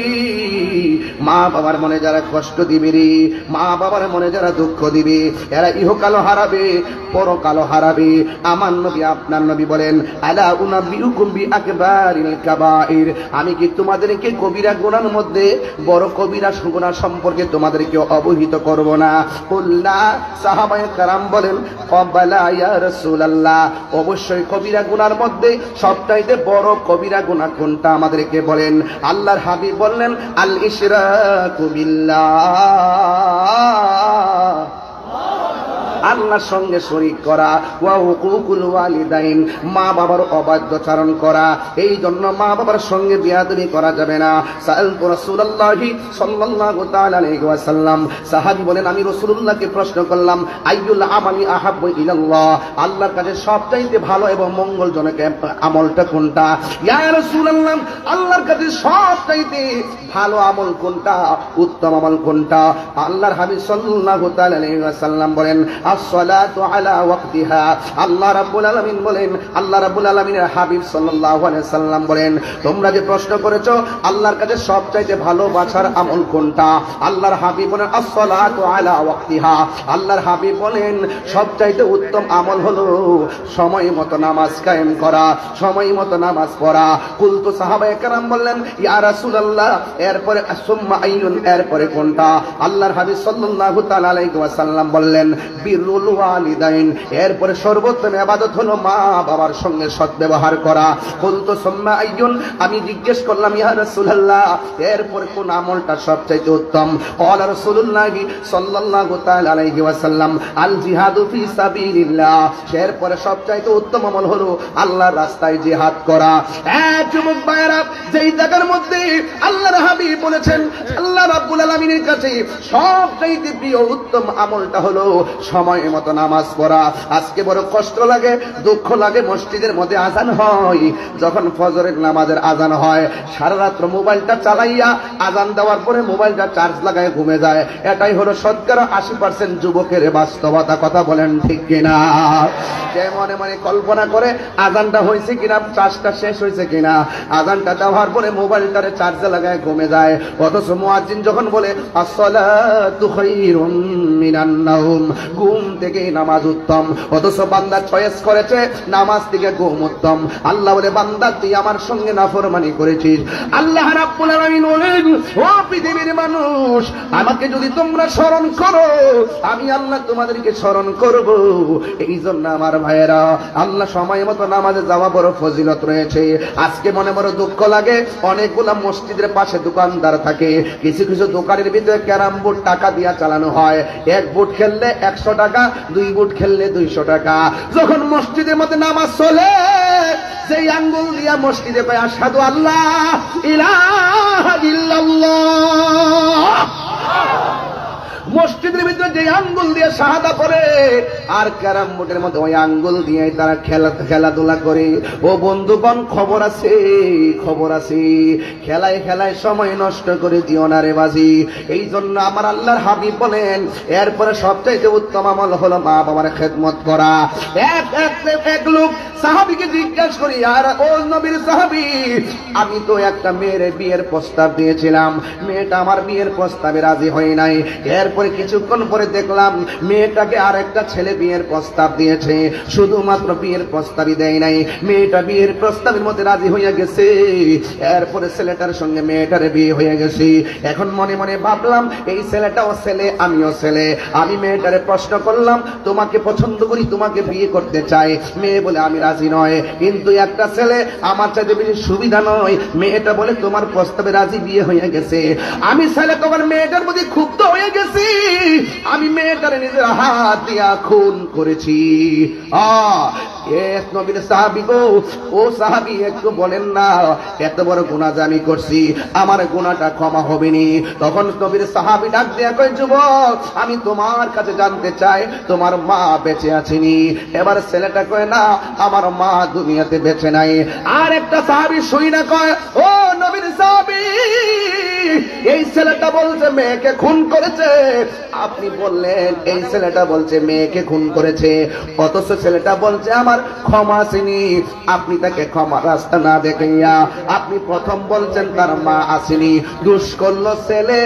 মা বাবার মনে যারা কষ্ট দিবে রে, মা বাবার মনে যারা দুঃখ দিবে, এরা ইহকালও হারাবে, পরকালও হারাবে। আমার নবী, আপনার নবী বলেন আলা উনাব্বিউকুম বিআকবারিল কাবাইর, আমি কি তোমাদেরকে কবিরা গুনার মধ্যে বড় কবিরা গুনাহ সম্পর্কে তোমাদেরকে অবহিত করব না? কুল্লা, সাহাবায়ে কেরাম বলেন ক্বাবালা ইয়া রাসূলুল্লাহ, অবশ্যই কবিরা গুনার মধ্যে সবচাইতে বড় কবিরা গুনাহ কোনটা আমাদেরকে বলেন। আল্লাহর হাবিব বললেন আল ইশরাকু বিল্লাহ। আল্লাহর সঙ্গে শরীক করা, ওয়া হুকুকুল ওয়ালিদাইন, মা বাবার অবাধ্যচারণ করা। এই জন্য মা বাবার সঙ্গে বিয়াদবি করা যাবে না। সাআলতু রাসূলুল্লাহি সাল্লাল্লাহু তাআলা আলাইহি ওয়াসাল্লাম, সাহাবী বলেন আমি রাসূলুল্লাহকে প্রশ্ন করলাম, আইয়ুল আমালি আহাব্বু ইলাল্লাহ, আল্লাহর কাছে সবচাইতে ভালো এবং মঙ্গলজনক আমলটা কোনটা? ইয়া রাসূলুল্লাহ, আল্লাহর কাছে সবচাইতে ভালো আমল কোনটা, উত্তম আমল কোনটা? আল্লাহর হাবিব সাল্লাল্লাহু তাআলা আলাইহি ওয়াসাল্লাম বলেন, as-সালাতু আলা ওয়াক্তিহা। আল্লাহ রাব্বুল আলামিন বলেন, আল্লাহ রাব্বুল আলামিনের হাবিব সাল্লাল্লাহু আলাইহি ওয়াসাল্লাম বলেন, তোমরা যে প্রশ্ন করেছো আল্লাহর কাছে সবচাইতে ভালোবাসার আমল কোনটা, আল্লাহর হাবিব বলেন as-সালাতু আলা ওয়াক্তিহা। আল্লাহর হাবিব বলেন সবচাইতে উত্তম আমল হলো সময় মতো নামাজ কায়েম করা, সময় মতো নামাজ পড়া। কুলতু, সাহাবায়ে কেরাম বললেন, ইয়া রাসূলুল্লাহ, এরপরে সুম্মা আইয়ুন, এরপরে কোনটা? আল্লাহর হাবিব সাল্লাল্লাহু তাআলা আলাইহি ওয়াসাল্লাম বললেন, বিরুল ওয়ালিদাইন, এরপরে সর্বোত্তম ইবাদত হলো মা বাবার সঙ্গে সদ্ব্যবহার করা। কুলতু সুম্মা আইয়ুন, আমি জিজ্ঞেস করলাম, ইয়া রাসূলুল্লাহ, এরপরে কোন আমলটা সবচাইতে উত্তম? ক্বালা রাসূলুল্লাহি সাল্লাল্লাহু তাআলা আলাইহি ওয়াসাল্লাম, আল জিহাদু ফি সাবিলিল্লাহ, এরপরে সবচাইতে উত্তম আমল হলো আল্লাহর রাস্তায় জিহাদ করা। এক যুবক ভাইরা, যেই জায়গার মধ্যে আল্লাহর হাবিব বলেছেন আল্লাহ রাব্বুল আলামিনের কাছে সবচাইতে প্রিয় উত্তম আমলটা হলো সময় মতো নামাজ পড়া। আজকে বড় কষ্ট লাগে, দুঃখ লাগে, মসজিদের মধ্যে আজান হয়, যখন ফজরের নামাজের আজান হয় সারা রাত মোবাইলটা চালাইয়া আজান দেওয়ার পরে মোবাইলটা চার্জ লাগায় ঘুমে যায়। এটাই হলো শতকরা 80% যুবকের বাস্তবতা। কথা বলেন ঠিক কিনা? যে মনে মনে কল্পনা করে আজানটা হয়েছে কিনা, চার্জটা শেষ হয়েছে কিনা, আজানটা দেওয়ার পরে মোবাইলটারে চার্জে লাগায় ঘুমে যায়। অথচ মুয়াজ্জিন যখন বলে আসসালাতু খায়রুম মিনান নাওম, ঘুম থেকে নামাজ উত্তম, অথচ বান্দা চয়েস করেছে নামাজ থেকে ঘুম উত্তম। আল্লাহ বলে, বান্দা তুই আমার সঙ্গে নাফরমানি করেছিস। আল্লাহ রাব্বুল আলামিন বলেন, ও পৃথিবীর মানুষ, আমাকে যদি তোমরা স্মরণ করো আমি আল্লাহ তোমাদেরকে স্মরণ করব। এই জন্য আমার ভাইয়েরা, আল্লাহ সময় মতো নামাজে যাওয়া বড় ফজিলত রয়েছে। আজকে মনে বড় দুঃখ লাগে, অনেকগুলা মসজিদের পাশে দোকানদার থাকে, কিছু কিছু দোকানের ভিতরে ক্যারাম বোর্ড টাকা দিয়া চালানো হয়। এক বুট খেললে 100 টাকা, 2 বুট খেললে 200 টাকা। যখন মসজিদের মধ্যে নামাজ চলে, যেই আঙ্গুল দিয়া মসজিদে পায় আশহাদু আল্লাহ ইলাহা ইল্লাল্লাহ, মসজিদের ভিতরে যে আঙ্গুল দিয়ে শাহাদা করে, আর ক্যারাম বোর্ডের মধ্যে ওই আঙ্গুল দিয়ে তারা খেলাধুলা করে। ও বন্ধুগণ, খবর আছে, খবর আছে, খেলায় খেলায় সময় নষ্ট করে দিও না রে বাজি। এই জন্য আমার আল্লাহর হাবিব বলেন, এরপরে সবচাইতে উত্তম আমল হলো মা বাবার খেদমত করা। এক লোক সাহাবীকে জিজ্ঞাসা করি, আর ও নবীর সাহাবী, আমি তো একটা মেয়ের বিয়ের প্রস্তাব দিয়েছিলাম, মেয়েটা আমার বিয়ের প্রস্তাবে রাজি হয় নাই। এরপরে কিছুক্ষণ পরে দেখলাম মেয়েটাকে আরেকটা ছেলে বিয়ের প্রস্তাব দিয়েছে। শুধুমাত্র বিয়ের প্রস্তাবই দেয় নাই, মেয়েটা বিয়ের প্রস্তাবের মধ্যে রাজি হইয়া গেছে। এরপরে ছেলেটার সঙ্গে মেয়েটার বিয়ে হয়ে গেছে। এখন মনে মনে ভাবলাম, এই ছেলেটাও ছেলে, আমিও ছেলে। আমি মেয়েটারে প্রশ্ন করলাম, তোমাকে পছন্দ করি, তোমাকে বিয়ে করতে চাই। মেয়ে বলে আমি রাজি নয়, কিন্তু একটা ছেলে আমার চাইতে বেশি সুবিধা নয়। মেয়েটা বলে তোমার প্রস্তাবে রাজি, বিয়ে হয়ে গেছে। আমি ছেলে তখন মেয়েটার প্রতি ক্ষুব্ধ হয়ে গেছি। আমি মেয়েটারে নিজের হাত দিয়া খুন করেছি। নবীর সাহাবী গো, ও সাহাবী, একটু বলেন না, এত বড় গুনাহ আমি করছি, আমার গুনাহটা ক্ষমা হবে নি? তখন নবীর সাহাবী ডাক দিয়া কয়, যুবক, আমি তোমার কাছে জানতে চাই তোমার মা বেঁচে আছেনি? এবার ছেলেটা কয়, না, আমার মা দুনিয়াতে বেঁচে নাই। আর একটা সাহাবী শুই না কয়, ও নবীর সাহাবী, এই ছেলেটা বলছে মেয়েকে খুন করেছে। আপনি বললেন এই ছেলেটা বলছে মেয়েকে খুন করেছে, অথচ ছেলেটা বলছে আমার ক্ষমা আসেনি। আপনি তাকে ক্ষমা রাস্তা না দেখাইয়া আপনি প্রথম বলছেন তার মা আসেনি। দোষ করলো ছেলে,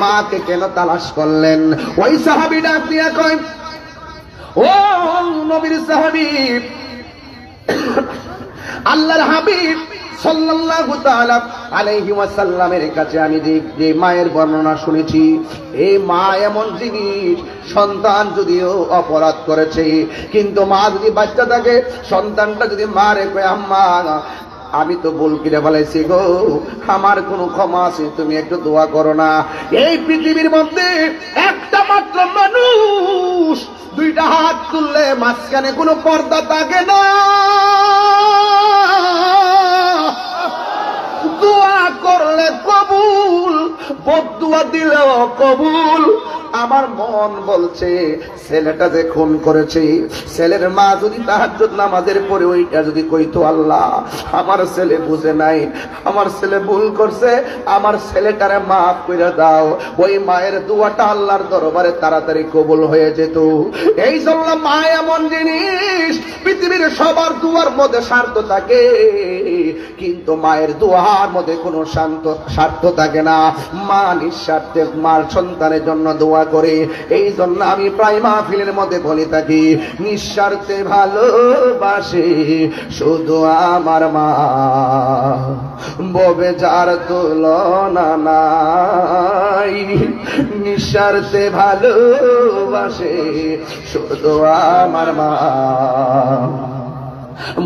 মাকে কেন তালাশ করলেন? ওই সাহাবীটা আপনি কয়, ও নবীর সাহাবী, আল্লাহর হাবিব সাল্লাল্লাহু তাআলা আলাইহি ওয়াসাল্লামের কাছে আমি যে মায়ের বর্ণনা শুনেছি, এই মা এমন জিনিস, সন্তান যদিও অপরাধ করেছে, কিন্তু মা যদি বাচ্চা থাকে, সন্তানটা যদি মারে কয়, আম্মা আমি তো ভুল করে ফেলাইছি গো, আমার কোনো ক্ষমা আছে, তুমি একটু দোয়া করো না। এই পৃথিবীর মধ্যে একটা মাত্র মানুষ দুইটা হাত তুললে মাঝখানে কোনো পর্দা থাকে না, দোয়া করলে কবুল, বদদুয়া দিলেও কবুল। আমার মন বলছে ছেলেটা যে খুন করেছে, ছেলের মা যদি তাহাজ্জুদ নামাজের পরে ওইটা যদি কইতো, আল্লাহ আমার ছেলে বুঝে নাই, আমার ছেলে ভুল করছে, আমার ছেলেটারে মাফ করে দাও, ওই মায়ের দোয়াটা আল্লাহর দরবারে তাড়াতাড়ি কবুল হয়ে যেত। এই জন্য মা এমন জিনিস, পৃথিবীর সবার দোয়ার মধ্যে স্বার্থ থাকে, কিন্তু মায়ের দোয়ার মধ্যে কোনো স্বার্থ থাকে না। মা নিঃস্বার্থে মার সন্তানের জন্য দোয়া করে। এই জন্য আমি প্রায় মাহফিলের মধ্যে বলে থাকি, নিঃস্বার্থে ভালোবাসে শুধু আমার মা, ববে যার তুলনা নাই। নিঃস্বার্থে ভালোবাসে শুধু আমার মা,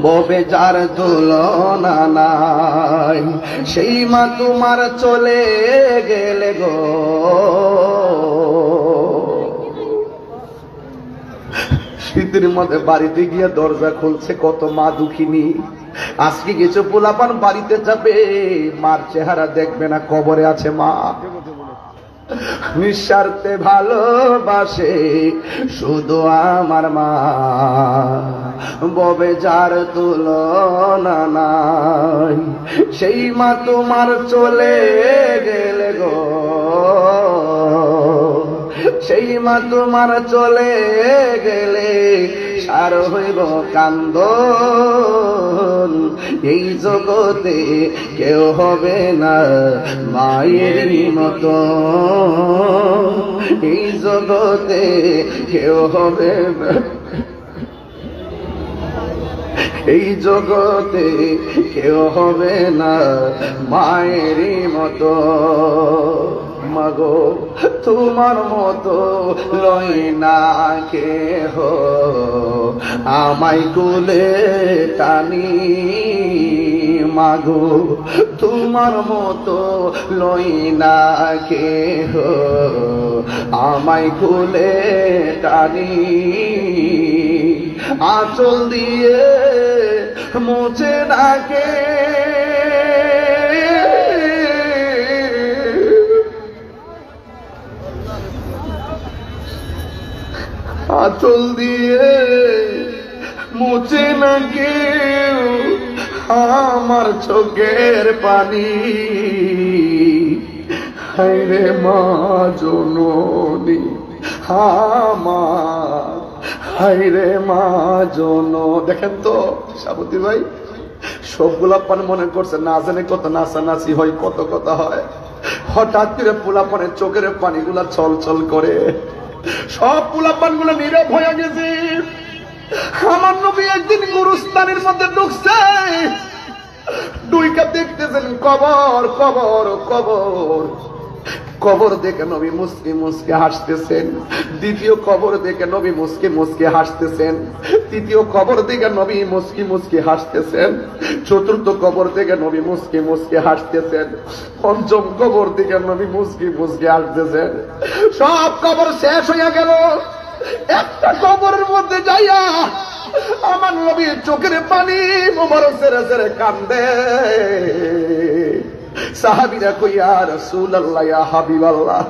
ববে যার তুলনা নাই। সেই মা তোমার চলে গেলে গো, শীতের মধ্যে বাড়িতে গিয়ে দরজা খুলছে, কত মা দুঃখিনী। আজকে কিছু পোলাপান বাড়িতে যাবে, মার চেহারা দেখবে না, কবরে আছে মা। নিঃস্বার্থে ভালোবাসে শুধু আমার মা, ববে যার তুলনা নাই। সেই মা তোমার চলে গেলে গো, সেই মা তোমার চলে গেলে সার হইব কান্দন। এই জগতে কেউ হবে না মায়ের মতো, এই জগতে কেউ হবে না, এই জগতে কেউ হবে না মায়ের মতো। মাগো তোমার মতো লই না কেহ, আমায় কোলে টানি। মাগো তোমার মতো লই না কেহ, আমায় কোলে টানি। আঁচল দিয়ে মুছে না কে, আঁচল দিয়ে মুছে না কেউ আমার চোখের পানি। হায়রে মা জননী আমার, হায়রে মা জন। দেখেন তো সাবতী ভাই, সবগুলা পান মনে করছে না জানে কত নাচানাচি হয়, কত কথা হয়, হঠাৎ করে পোলাপানের চোখের পানিগুলা ছল ছল করে, সব পোলাপান গুলো নীরব হয়ে গেছে। আমার নবী একদিন গুরুস্থানের মধ্যে ঢুকছে, দুইটা দেখতেছেন কবর কবর কবর। কবর দেখে নবী মুসকে মুসকে হাসতেছেন, দ্বিতীয় কবর দেখে নবী মুসকে মুসকে হাসতেছেন, তৃতীয় কবর দেখে নবী মুসকি মুসকি হাসতেছেন, চতুর্থ কবর দেখে নবী মুসকি মুসকি হাসতেছেন, পঞ্চম কবর দেখে নবী মুসকি মুসকি হাসতেছেন। সব কবর শেষ হয়ে গেল, একটা কবরের মধ্যে যাইয়া আমার নবীর চোখের পানি মোবারক ছেড়ে ছেড়ে কান্দে। সাহাবীরা কই ইয়া রাসূলুল্লাহ, ইয়া হাবিবাল্লাহ,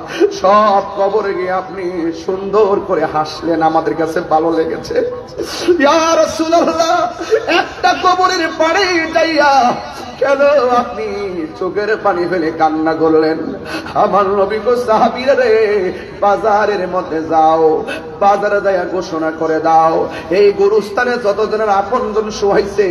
সব কবরে গিয়ে আপনি সুন্দর করে হাসলেন, আমাদের কাছে ভালো লেগেছে। ইয়া রাসূলুল্লাহ, একটা কবরের পাড়ে যাইয়া কেন আপনি চোখের পানি ফেলে কান্না করলেন? আমার নবী গো, সাহাবীরা রে, বাজারের মধ্যে যাও, বাজারে যাইয়া ঘোষণা করে দাও, এই গুরুস্থানে যতজনের আপনজন শোয়াইছে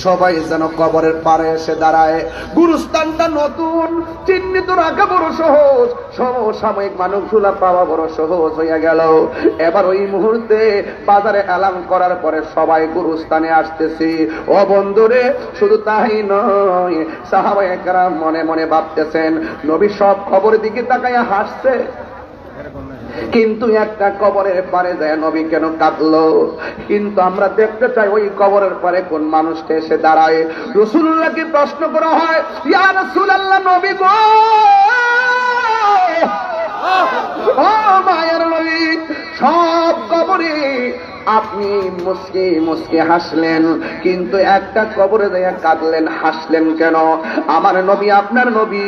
সবাই যেন কবরের পাড়ে এসে দাঁড়ায়। গুরুস্থানটা নতুন, চিহ্নিত রাখা বড় সহজ, সমসাময়িক মানুষগুলা পাওয়া বড় সহজ হইয়া গেল। এবার ওই মুহূর্তে বাজারে এলান করার পরে সবাই গুরুস্থানে আসতেছে। ও বন্ধুরে, শুধু তাই নয়, সাহাবায়ে কেরাম মনে মনে ভাবতেছেন, নবী সব খবরের দিকে তাকাইয়া হাসছে। কিন্তু একটা কবরের পারে যায় নবী কেন কাঁদলো? কিন্তু আমরা দেখতে চাই ওই কবরের পারে কোন মানুষটা এসে দাঁড়ায়। রাসূলুল্লাহকে প্রশ্ন করা হয়, ইয়া রাসূলুল্লাহ, নবী গো, ও মায়ের নবী, সব কবরে আপনি মুসকে মুসকে হাসলেন, কিন্তু একটা কবরে যাইয়া কাঁদলেন, হাসলেন কেন? আমার নবী, আপনার নবী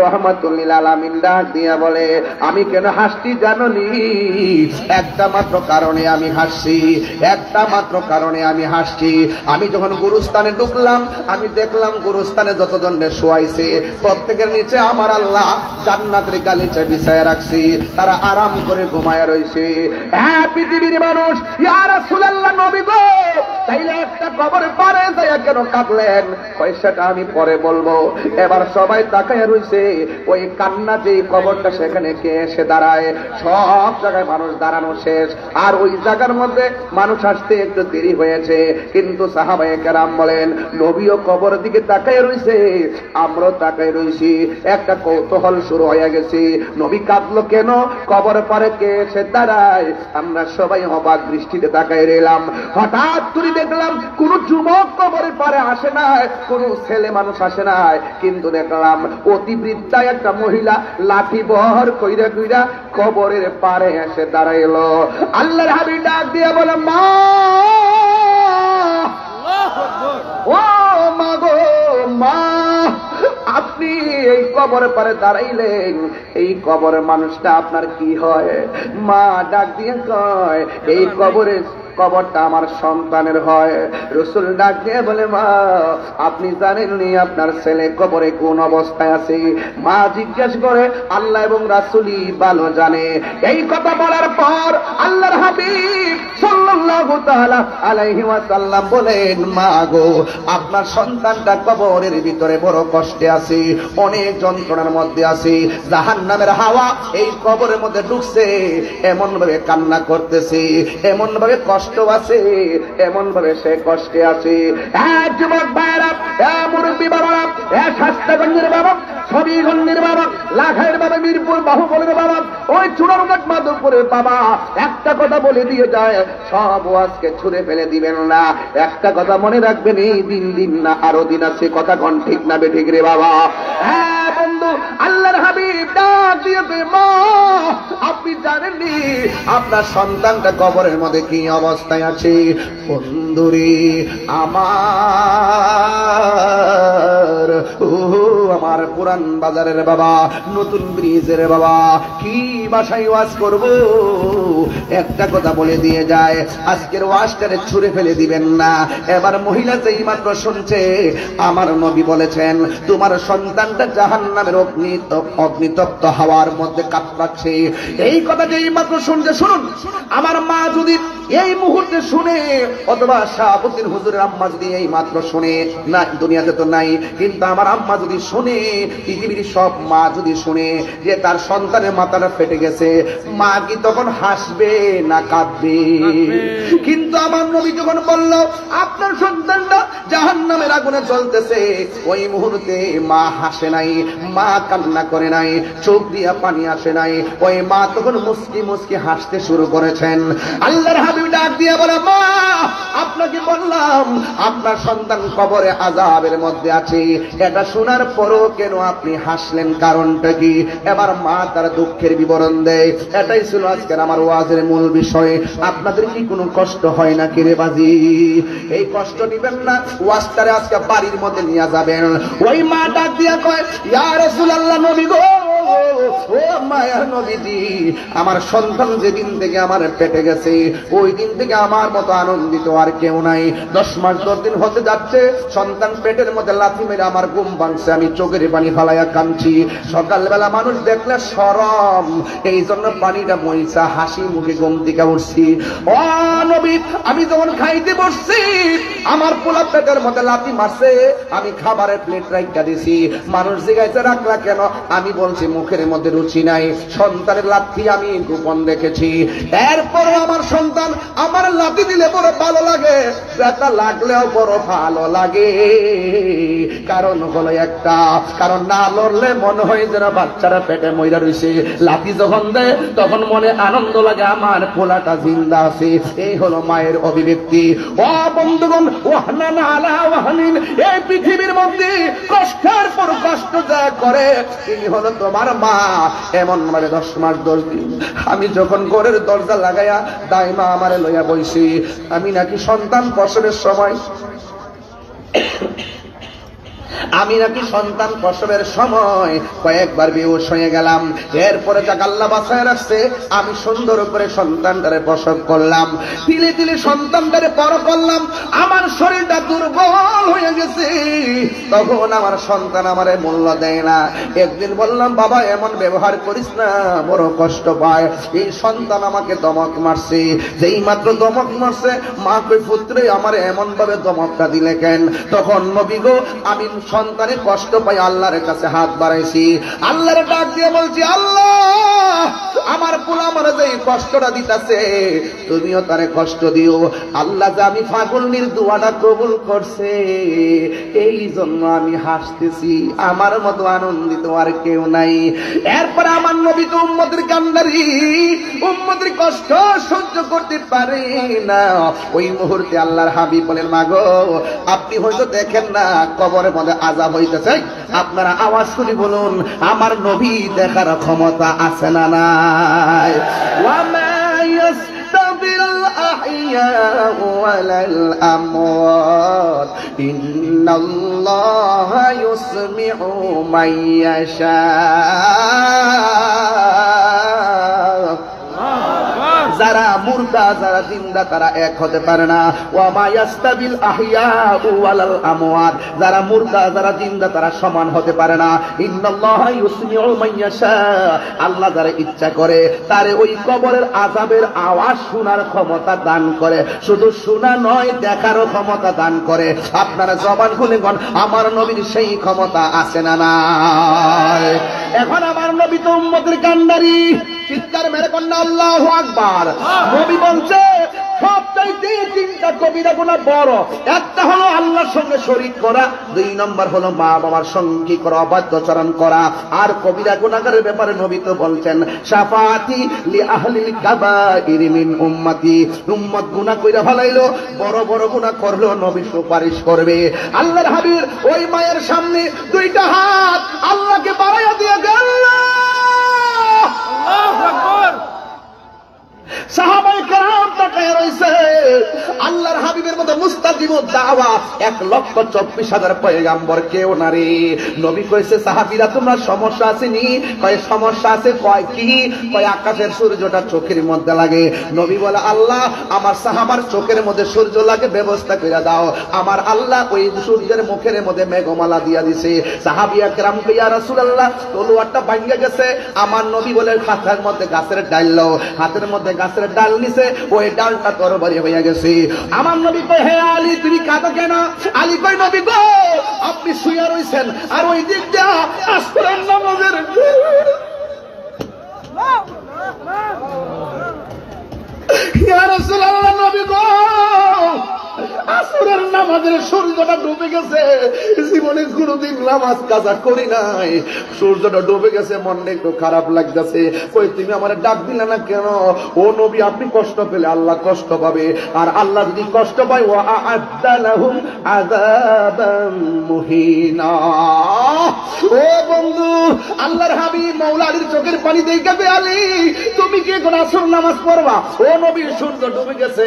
রহমাতুল লিল আলামিন ডাক দিয়া বলে, আমি কেন হাসছি জানোনি? একটা মাত্র কারণে আমি হাসছি, একটা মাত্র কারণে আমি হাসছি। আমি যখন গুরুস্থানে ঢুকলাম, আমি দেখলাম গুরুস্থানে যতজনে শোয়াইছে প্রত্যেকের নিচে আমার আল্লাহ জান্নাতের গালিচা বিছায়া রাখছি, তারা আরাম করে ঘুমায়া রইছে। হ্যাঁ পৃথিবীর মানুষ, ইয়া রাসূলুল্লাহ, নবী গো, তাইলে একটা কবরে পারে যাইয়া কেন কাঁদলেন? পয়সাটা আমি পরে বলবো। এবার সবাই তাকায় রইছে ওই কান্না যে কবরটা, সেখানে কে এসে দাঁড়ায়? সব জায়গায় মানুষ দাঁড়ানো শেষ, আর ওই জায়গার মধ্যে মানুষ আসতে একটু দেরি হয়েছে। কিন্তু সাহাবায়ে কেরাম বলেন, নবীও কবরের দিকে তাকায় রইছে, আমরাও তাকায় রইছি। একটা কৌতূহল শুরু হয়ে গেছে, নবী কাঁদলো কেন? কবর পারে কে এসে দাঁড়ায়? আমরা সবাই অবাক দৃষ্টিতে তাকায় রইলাম। হঠাৎ করে দেখলাম কোন যুবক কবরের পারে আসে নাই, কোন ছেলে মানুষ আসে নাই, কিন্তু দেখলাম অতিবৃদ্ধা একটা মহিলা লাঠি বহর কইরা কইরা কবরের পারে এসে দাঁড়াইলো। আল্লাহর হাবিব ডাক দিয়ে বলে, মা, ও মা গো, মা, আপনি এই কবরে পারে দাঁড়াইলেন, এই কবরের মানুষটা আপনার কি হয়? মা ডাক দিয়ে কয়, এই কবরটা আমার সন্তানের হয়। রাসূল ডাক দিয়ে বলে, মা, আপনি জানেননি আপনার ছেলে কবরে কোন অবস্থায় আছে? মা জিজ্ঞাসা করে, আল্লাহ এবং রাসূলই ভালো জানে। এই কথা বলার পর আল্লাহর হাবিব সাল্লাল্লাহু তাআলা আলাইহি ওয়াসাল্লাম বলেন, মা গো, আপনার সন্তানটা কবরের ভিতরে বড় কষ্টে আছে, অনেক যন্ত্রণার মধ্যে আছে। জাহান্নামের হাওয়া এই কবরের মধ্যে ঢুকছে, এমন ভাবে কান্না করতেছে, এমন ভাবে কষ্ট আছে, এমন ভাবে সে কষ্টে আছে। যুবক ভাইরা, মুরব্বী বাবারা, শাস্তাগঞ্জের বাবা, ছবিগঞ্জের বাবা, লাখাইয়ের বাবা, মিরপুর বাহুবলের বাবা, ওই চূড়ারঘাট মাধবপুরের বাবা, একটা কথা বলে দিয়ে যায়, সব আজকে ছুঁড়ে ফেলে দিবেন না। একটা কথা মনে রাখবেন, এই দিন না আরো দিন আছে। কথা কোন ঠিক না বেঠিক রে বাবা? হ্যাঁ বন্ধু, আল্লাহর হাবিব ডাক দিয়েছে, মা, আপনি জানেননি আপনার সন্তানটা কবরের মধ্যে কি অবস্থায় আছে? বন্ধুরে আমার, আমার পুরান বাজারের বাবা, নতুন ব্রিজের বাবা, কি ভাষায় ওয়াজ করব? একটা কথা বলে দিয়ে যায়, আজকের ওয়াজটারে ছুঁড়ে ফেলে দিবেন না। এবার মহিলা যেই মাত্র শুনছে আমার নবী বলেছেন, তোমার সন্তানটা জাহান্নামের অগ্নিতপ্ত হাওয়ার মধ্যে কাতরাচ্ছে, এই কথা যেই মাত্র শুনছে, শুনুন, আমার মা যদি এই মুহূর্তে শুনে, অথবা শাহাবুদ্দিন হুজুরের আম্মা যদি এই মাত্র শুনে, না দুনিয়াতে তো নাই, কিন্তু আমার আম্মা যদি শুনে, পৃথিবীর সব মা যদি শুনে যে তার সন্তানের মাথাটা ফেটে গেছে, মা কি তখন হাসবে না কাঁদবে? কিন্তু আমার নবী যখন বলল আপনার সন্তানটা জাহান্নামের আগুনে জ্বলতেছে, ওই মুহূর্তে মা হাসে নাই, মা কান্না করে নাই, চোখ দিয়া পানি আসে নাই, ওই মা তখন মুস্কি মুস্কি হাসতে শুরু করেছেন। আল্লাহর হাবিব ডাক দিয়ে বলে, মা, আপনাকে বললাম আপনার সন্তান কবরে আযাবের মধ্যে আছে, এটা শোনার পরও কেন আপনি হাসলেন? কারণটা কি? এবার মা তার দুঃখের বিবরণ দেয়। এটাই ছিল আজকের আমার ওয়াজের মূল বিষয়। আপনাদের কি কোনো কষ্ট হয় না কিরে বাজি? এই কষ্ট নিবেন না, ওয়াজটারে আজকে বাড়ির মধ্যে নিয়ে যাবেন। ওই মা ডাক দিয়া কয়, ইয়া রাসূলুল্লাহ, নবী গো, ও মায়ার নবীজি, আমার সন্তান যেদিন থেকে আমার পেটে গেছে, ওই দিন থেকে আমার মতো আনন্দিত আর কেউ নাই। 10 মাস 10 দিন হতে যাচ্ছে, সন্তান পেটের মধ্যে লাথি মেরে আমার ঘুম ভাঙছে, আমি চোখের পানি ফালাইয়া কাঁদছি। সকালবেলা মানুষ দেখলে শরম, এই জন্য পানিটা মইসা হাসি মুখে ঘুম থেকে উঠছি। ও নবী, আমি যখন খাইতে বসছি, আমার পোলা পেটের মধ্যে লাথি মারছে, আমি খাবারের প্লেট রাখা দিছি। মানুষ জিজ্ঞাসা রাখলা কেন? আমি বলছি মুখের মধ্যে রুচি নাই, সন্তানের লাথি আমি গোপন দেখেছি। এরপরও আমার সন্তান আমার লাথি দিলে বড় ভালো লাগে, ব্যথা লাগলেও বড় ভালো লাগে। কারণ হলো একটা, কারণ না লড়লে মনে হয় যেন বাচ্চারা পেটে মইরা রইছে, লাথি যখন দেয় তখন মনে আনন্দ লাগে আমার পোলাটা জিন্দা আছে। এই হলো মায়ের অভিব্যক্তি। ও বন্ধুগণ, ওয়াহনান আলা ওয়াহনিন, এই পৃথিবীর মধ্যে কষ্টের পর কষ্ট যা করে তিনি হলো তোমার মা। এমন মানে 10 মাস 10 দিন আমি যখন ঘরের দরজা লাগাইয়া দাইমা আমারে লইয়া বইছি, আমি নাকি সন্তান প্রসবের সময় কয়েকবার বেহুশ হয়ে গেলাম। এরপরে যাক আল্লাহ বাঁচায় রাখছে, আমি সুন্দর করে সন্তানটারে প্রসব করলাম, তিলে তিলে সন্তানটারে বড় করলাম। আমার শরীরটা দুর্বল হয়ে গেছে, তখন আমার সন্তান আমারে মূল্য দেয় না। একদিন বললাম, বাবা এমন ব্যবহার করিস না, বড় কষ্ট পায়। এই সন্তান আমাকে দমক মারছে, যেই মাত্র দমক মারছে মা কই পুত্রে আমারে এমন ভাবে দমকটা দিলে কেন? তখন নবী গো, আমি সন্তানের কষ্ট পাই আল্লাহর কাছে হাত বাড়াইছি, আল্লাহর ডাক দিয়ে বলছি, আল্লাহ আমার পোলা আমার যে কষ্টটা দিতেছে তুমিও তারে কষ্ট দিও। আল্লাহ যে আমি পাগলনির দোয়াটা কবুল করছে, এই জন্য আমি হাসতেছি, আমার মতো আনন্দিত আর কেউ নাই। এরপরে আমার নবী তো উম্মতের কান্ডারি, উম্মতের কষ্ট সহ্য করতে পারে না। ওই মুহূর্তে আল্লাহর হাবিব বলেন, মাগো আপনি হয়তো দেখেন না কবরের মধ্যে আযাব হইতেছে, আপনারা আওয়াজ করে বলুন আমার নবী দেখার ক্ষমতা আছে না নাই? ওয়ামা ইয়াস্তাবিল আহইয়া ওয়ালাল আমওয়াত ইন্নাল্লাহা ইউসমিউ মান ইয়াশা। যারা মুর্দা যারা জিন্দা তারা এক হতে পারে না। ওয়ামা ইয়াস্তাবিল আহইয়া ওয়ালাল আমওয়াত, যারা মুর্দা যারা জিন্দা তারা সমান হতে পারে না। ইন্নাল্লাহা ইউসমিউ মান ইয়াশা, আল্লাহ যারা ইচ্ছা করে তারে ওই কবরের আযাবের আওয়াজ শোনার ক্ষমতা দান করে, শুধু শোনা নয় দেখারও ক্ষমতা দান করে। আপনারা জবান খুলে বলেন আমার নবীর সেই ক্ষমতা আছে না নাই? এখন আমার নবী তো উম্মতের কান্ডারি, চিৎকার মেরে কন্যা আল্লাহু আকবার। নবী বলছে সবচাইতে 3টা কবিরা গুনাহ বড়, একটা হলো আল্লাহর সঙ্গে শরীক করা, 2 নম্বর হলো মা বাবার সঙ্গে করা, অবাধ্যচরণ করা। আর কবিরা গুনাহের ব্যাপারে নবী তো বলছেন শাফাআতি লি আহলিল কাবাইর মিন উম্মতি, উম্মত গুনাহ কইরা ফলাইলো, বড় বড় গুনাহ করলো নবী সুপারিশ করবে। আল্লাহর হাবিব ওই মায়ের সামনে 2টা হাত আল্লাহকে বাড়াইয়া দিয়ে গেল, আল্লাহু আকবার। সাহাবায়ে কেরাম তাকায় রইছে, আল্লাহর হাবিবের মতো মুস্তাজিবুদ দাওয়া 1,24,000 পয়গাম্বর কেউ না রে। নবী কইছে সাহাবীরা তোমরা সমস্যা আসেনি? কয় সমস্যা আছে। কয় কি? কয় আকাশের সূর্যটা চোখের মধ্যে লাগে। নবী বলে আল্লাহ আমার সাহাবার চোখের মধ্যে সূর্য লাগে ব্যবস্থা করে দাও। আমার আল্লাহ ওই সূর্যের মুখের মধ্যে মেঘমালা দিয়া দিছে। সাহাবিয়া কেরাম কই ইয়া রাসূলুল্লাহ তলোয়ারটা ভাঙা গেছে। আমার নবী বলে হাতের মধ্যে গাছের ডাল লও, হাতের মধ্যে গাছের ডাল নিছে, ওই ডালটা তরবারি হয়ে গেছে। আমার নবী কয় হে আলী তুমি কাঁদো কেন? আলী কয় নবী গো আপনি শুয়ে রইছেন আর ওই দিক দিয়া আসরের নামাজের ইয়া রাসূলুল্লাহ নবী গো আসরের নামাজের সূর্যটা ডুবে গেছে, জীবনে কোনোদিন নামাজ কাজা করি নাই, সূর্যটা ডুবে গেছে, মনটা একটু খারাপ লাগতেছে। কই তুমি আমারে ডাক দিলে না কেন? ও নবী আপনি কষ্ট পেলে আল্লাহ কষ্ট পাবে, আর আল্লাহ যদি কষ্ট পায় ওয়া আ'আদ্দা লাহুম আযাবাম মুহিনা। ও বন্ধু আল্লাহর হাবিব মাওলা আলীর চোখের পানি দেখাবে, আলী তুমি কি এখন আসর নামাজ পড়বা? ও নবী সূর্য ডুবে গেছে।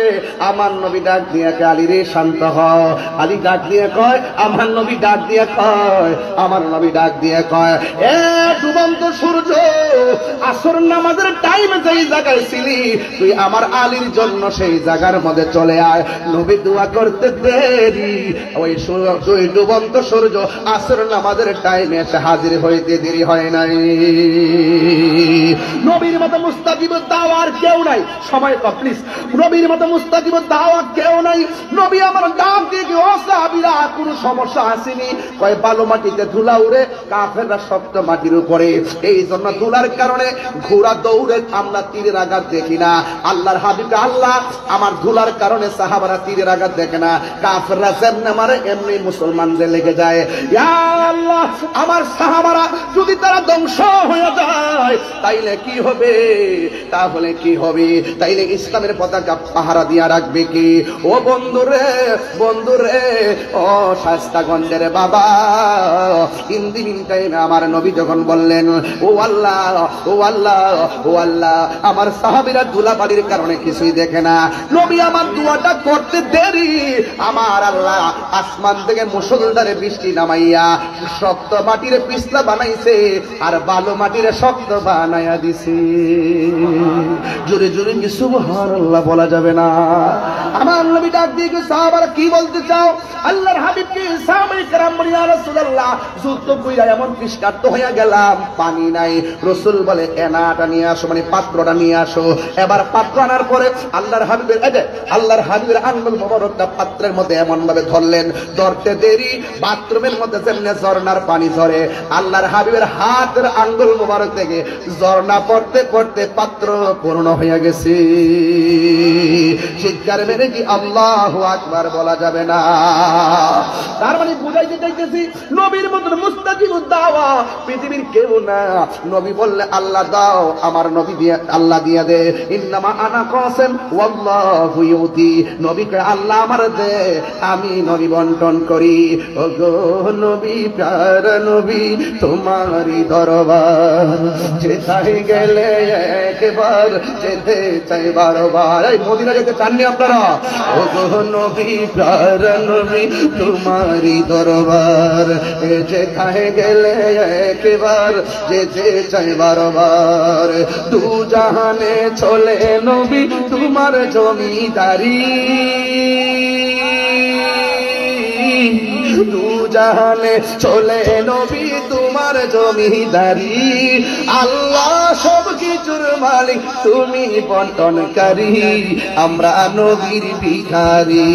আমার নবী ডাক দিয়ে আলী রে শান্ত হও। আলী ডাক দিয়ে কয়, আমার নবী ডাক দিয়ে কয়, আমার নবী ডাক দিয়ে কয় এ ডুবন্ত সূর্য আসর নামাজের টাইমে যেই জায়গায় ছিলি তুই আমার আলীর জন্য সেই জায়গার মধ্যে চলে আয়। নবী দোয়া করতে দেরি, ওই ডুবন্ত সূর্য আসর নামাজের টাইমে এসে হাজির হইতে দেরি হয় হয় নাই। নবীর মতো মুস্তাজিব দাওয়ার কেউ নাই। সময় কম প্লিজ। নবীর মতো মুস্তাজিব দাওয়া কেউ নাই। নবী আমার ডাক দিয়ে ও সাহাবীরা কোনো সমস্যা আসেনি, কয় বালু মাটিতে ধুলা উড়ে, কাফেররা শক্ত মাটির উপরে, এই জন্য ধুলার কারণে ঘোড়া দৌড়ে আমরা তীরের আঘাত দেখি না। আল্লাহর হাবিব আল্লাহ আমার ধুলার কারণে সাহাবারা তীরের আঘাত দেখে না, কাফেররা যেমনে মারে এমনি মুসলমানদের লেগে যায়। ইয়া আল্লাহ, আমার সাহাবারা যদি তারা ধ্বংস হয়ে যায় তাইলে কি হবে? তাহলে কি হবে? তাইলে ইসলামের পতাকা পাহারা দিয়া রাখবে কি? ও বন্ধুরে, বন্ধুরে, ও শাস্তাগঞ্জের বাবা, ইন দি মিন টাইমে আমার নবী যখন বললেন ও আল্লাহ, ও আল্লাহ, ও আল্লাহ, আমার সাহাবীরা ধুলাবালির কারণে কিছুই দেখে না, নবী আমার দোয়াটা করতে দেরি, আমার আল্লাহ আসমান থেকে মুষলধারে বৃষ্টি নামাইয়া শক্ত মাটির পিছলা বানাইছে আর বালু মাটির শক্ত বানাইয়া দিছে। জোরে জোরে কি সুবহানাল্লাহ বলা যাবে না? আমার নবী ডাক দিয়ে সাহাবারা কি বলতে চাও? আল্লাহর হাবিবকে সাহাবায়ে কেরাম বলে ইয়া রাসূলুল্লাহ, যুদ্ধ কইরা এমন তৃষ্ণার্ত হইয়া গেলাম, পানি নাই। রাসূল বলে এনাটা নিয়ে আসো, মানে পাত্রটা নিয়ে আসো। এবার পাত্র আনার পরে আল্লাহর হাবিবের আঙ্গুল মোবারকটা পাত্রের মধ্যে এমন ভাবে ধরলেন, ধরতে দেরি বাথরুমের মধ্যে যেমনে ঝর্ণার পানি ধরে, আল্লাহর হাবিবের হাতের আঙ্গুল মোবারক থেকে ঝর্ণা পড়তে পড়তে পাত্র পূর্ণ হয়ে গেছে। চিৎকার মেরে কি আল্লাহু আকবার বলা যাবে না? তার মানে বুঝাইতে চাইতেছি নবীর মতো মুস্তাজিবুদ দাওয়া পৃথিবীর কেউ না। নবী বললে আল্লাহ দাও, আমার নবী দিয়ে আল্লাহ দিয়ে দে। ইন্নামা আনা কাসিম ওয়াল্লাহু ইউতি, নবী কয় আল্লাহ আমার দে, আমি নবী বন্টন করি। ওগো নবী, প্যারা নবী, তোমারই দরবার যেথায় গেলে একবার যেতে চাই বারবার। এই মদিনা যেতে চাননি আপনারা? ওগো নবী, প্যারা নবী, তোমারই দরবার যেথায় গেলে একবার যেতে চাই বারবার। দু জাহানে চলে নবী তোমার জমিদারি, দু জাহানে চলে নবী তোমার জমিদারি। আল্লাহ সব কিছুর মালিক, তুমি বন্টনকারী। আমরা নবীর ভিখারি,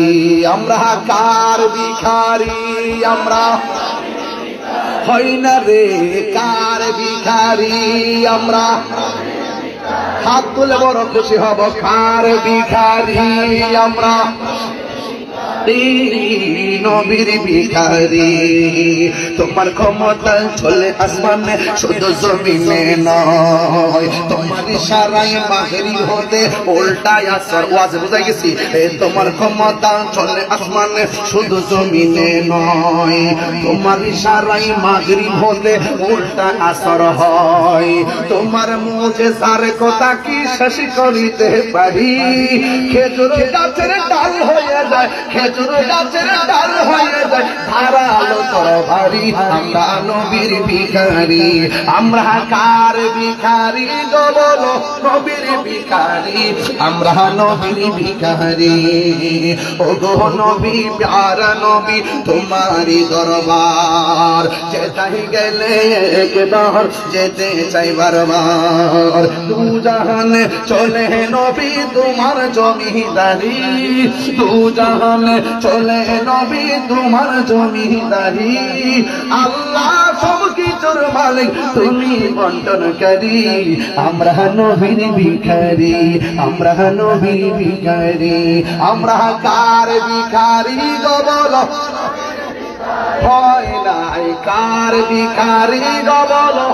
আমরা কার ভিখারি? আমরা হয় না রে কার ভিখারি? আমরা হাত তুলে বড় খুশি হব, কার ভিখারি? আমরা নবীর ভিখারি। তোমার ক্ষমতা চলে আসমানে শুধু জমিনে নয়, তোমার ইশারায় মাগরিব হতে উল্টায় আসর। ওয়াজ বুঝাই গেছি? তোমার ক্ষমতা চলে আসমানে শুধু জমিনে নয়, তোমার ইশারায় মাগরিব হতে উল্টা আসর হয়। তোমার মুজিজার কথা কি শেষ করিতে পারি? খেজুর গাছের ডাল হয়ে যায়, খেজুর গাছের ডাল হয়ে যায় ধারালো তরবারি। আমরা নবীর ভিখারি, আমরা কার ভিখারি গো বলো? নবীর ভিখারি, আমরা নবীর ভিখারি। ও গো নবী, প্যারা নবী, তোমারই দরবার যেথায় গেলে একবার যেতে চাই বারবার। দু জাহানে চলে নবী তোমার জমিদারি, দু জাহানে চলে নবী তোমার জমিদারি। আল্লাহ সব কিছুর মালিক, তুমি বন্টনকারী। আমরা নবীর ভিখারি, আমরা নবীর ভিখারি। আমরা কার ভিখারি গো বলো? হয় নাই কার ভিখারি গো বলো?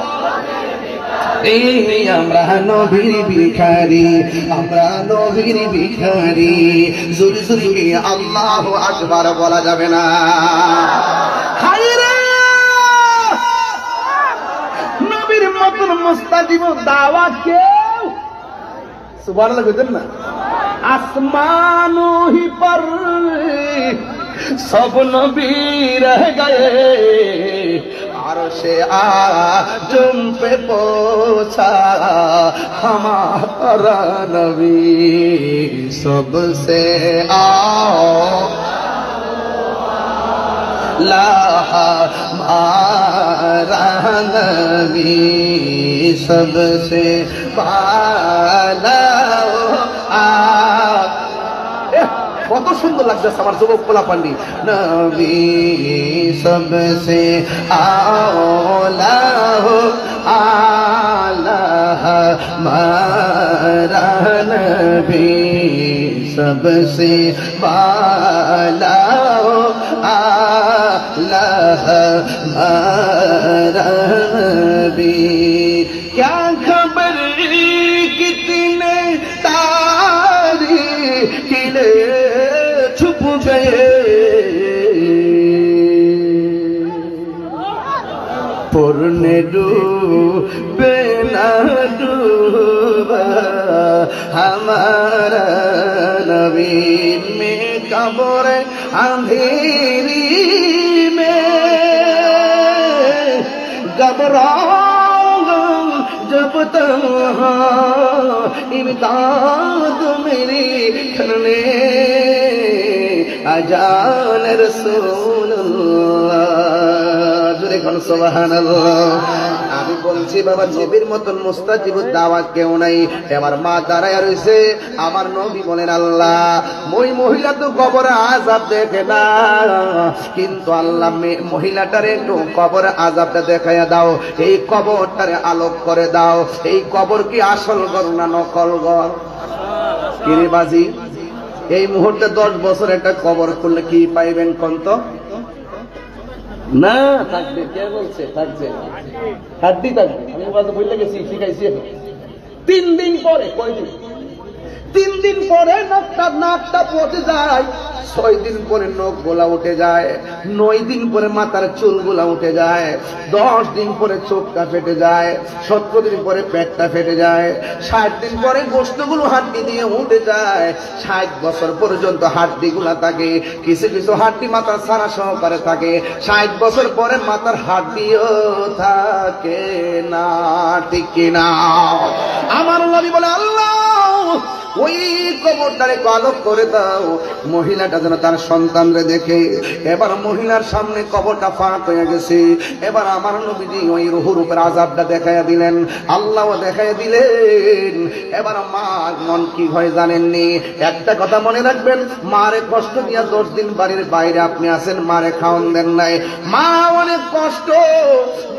আমরা নবীর ভিখারি, আমরা নবীর ভিখারি। জোরে জোরে আল্লাহু আকবার বলা যাবে না? নবীর মতন মুস্তাজিব দাওয়া কেউ সুবহানাল্লাহ কইতেন না? আসমানো হি পর সব নবী রহ গয়ে, আরশে आज़म पे पहुंचा हमारा नबी सबसे आला हमारा नबी सबसे पाला কত সুন্দর লাগছে আমার যুবক পোলা পান্ডি নবী সবসে আওলা হো আলা মারা নবী সবসে বালা হো আলা মারা নবী क्या खबर कितने तारे किले छुप गए पुरने डूबे ना डूबा हमारा नबी में कब्र अंधेरी में घबरा जब तन्हा इमदाद मेरी करने अजान रसूलुल्लाह जुरे कौन सुबहानाल्लाह আমি বলছি বাবা নবীর মতন মুস্তাজিবুদ দাওয়াত কেউ নাই আমার মা দাঁড়ায় রইছে আমার নবী বলেন আল্লাহ ওই মহিলা তো কবরে আযাব দেখে না কিন্তু আল্লাহ মহিলাটারে একটু কবরে আযাবটা দেখাইয়া দাও এই কবরটারে আলোক করে দাও এই কবর কি আসল ঘর না নকল ঘর কিরে বাজি এই মুহূর্তে 10 বছর একটা কবর খুললে কি পাইবেন কোন তো না থাকবে কে বলছে থাকছে হাড্ডি থাকবে আমি বাজে বলতে গেছি শিখাইছি 3 দিন পরে কয়দিন 3 দিন পরে নাকটা পচে যায় 6 দিন পরে নখ গোলা উঠে যায় 9 দিন পরে মাথার চুল গোলা উঠে যায় 10 দিন পরে চোখটা ফেটে যায় 70 দিন পরে পেটটা ফেটে যায় 60 দিন পরে গোশতগুলো হাড্ডি দিয়ে উঠে যায় 60 বছর পর্যন্ত হাড্ডিগুলো থাকে কিছু কিছু হাড্ডি মাথার সারা সহকারে থাকে 60 বছর পরে মাথার হাড্ডিও থাকে না ঠিক কিনা আমার নবী বলে আল্লাহ ওই কবরটারে আলোক করে দাও মহিলাটা যেন তার সন্তানরে দেখে এবার মহিলার সামনে কবরটা ফাঁক হয়ে গেছে এবার আমার নবীজি ওই রুহুর উপর আযাবটা দেখাইয়া দিলেন আল্লাহও দেখাইয়া দিলেন এবার মা মন কি হয় জানেননি একটা কথা মনে রাখবেন মারে কষ্ট দিয়া 10 দিন বাড়ির বাইরে আপনি আছেন মারে খাওয়ান দেন নাই মা অনেক কষ্ট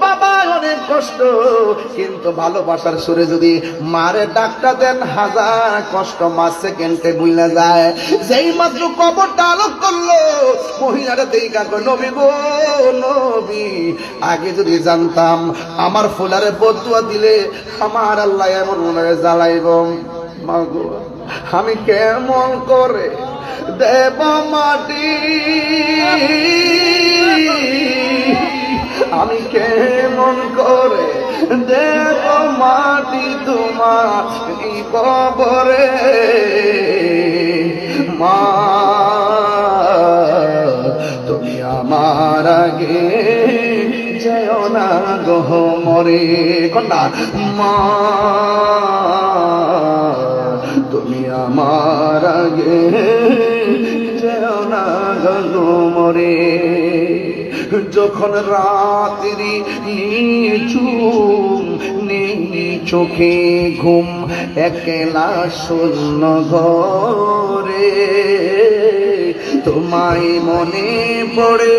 বাবা অনেক কষ্ট কিন্তু ভালোবাসার সুরে যদি মারে ডাকটা দেন হাজার কষ্ট মাস সেকেন্ডে বুইলা যায় যেই মাত্র কবরটা আলোক করলো মহিলাটা দেখা কই নবী গো নবী আগে যদি জানতাম আমার ফুলারে বদুয়া দিলে আমার আল্লাহ এমন মনে জ্বালাইব মাগো আমি কেমন করে দেব মাটি আমি কেমন করে দেব মাটি তোমার এই কবরে মা তুমি আমার আগে যেও না গো মরে কন্যা মা তুমি আমার আগে যেও না গো মরে যখন রাত্রি নিঝুম নেই চোখে ঘুম একলা শূন্য ঘরে তোমায় মনে পড়ে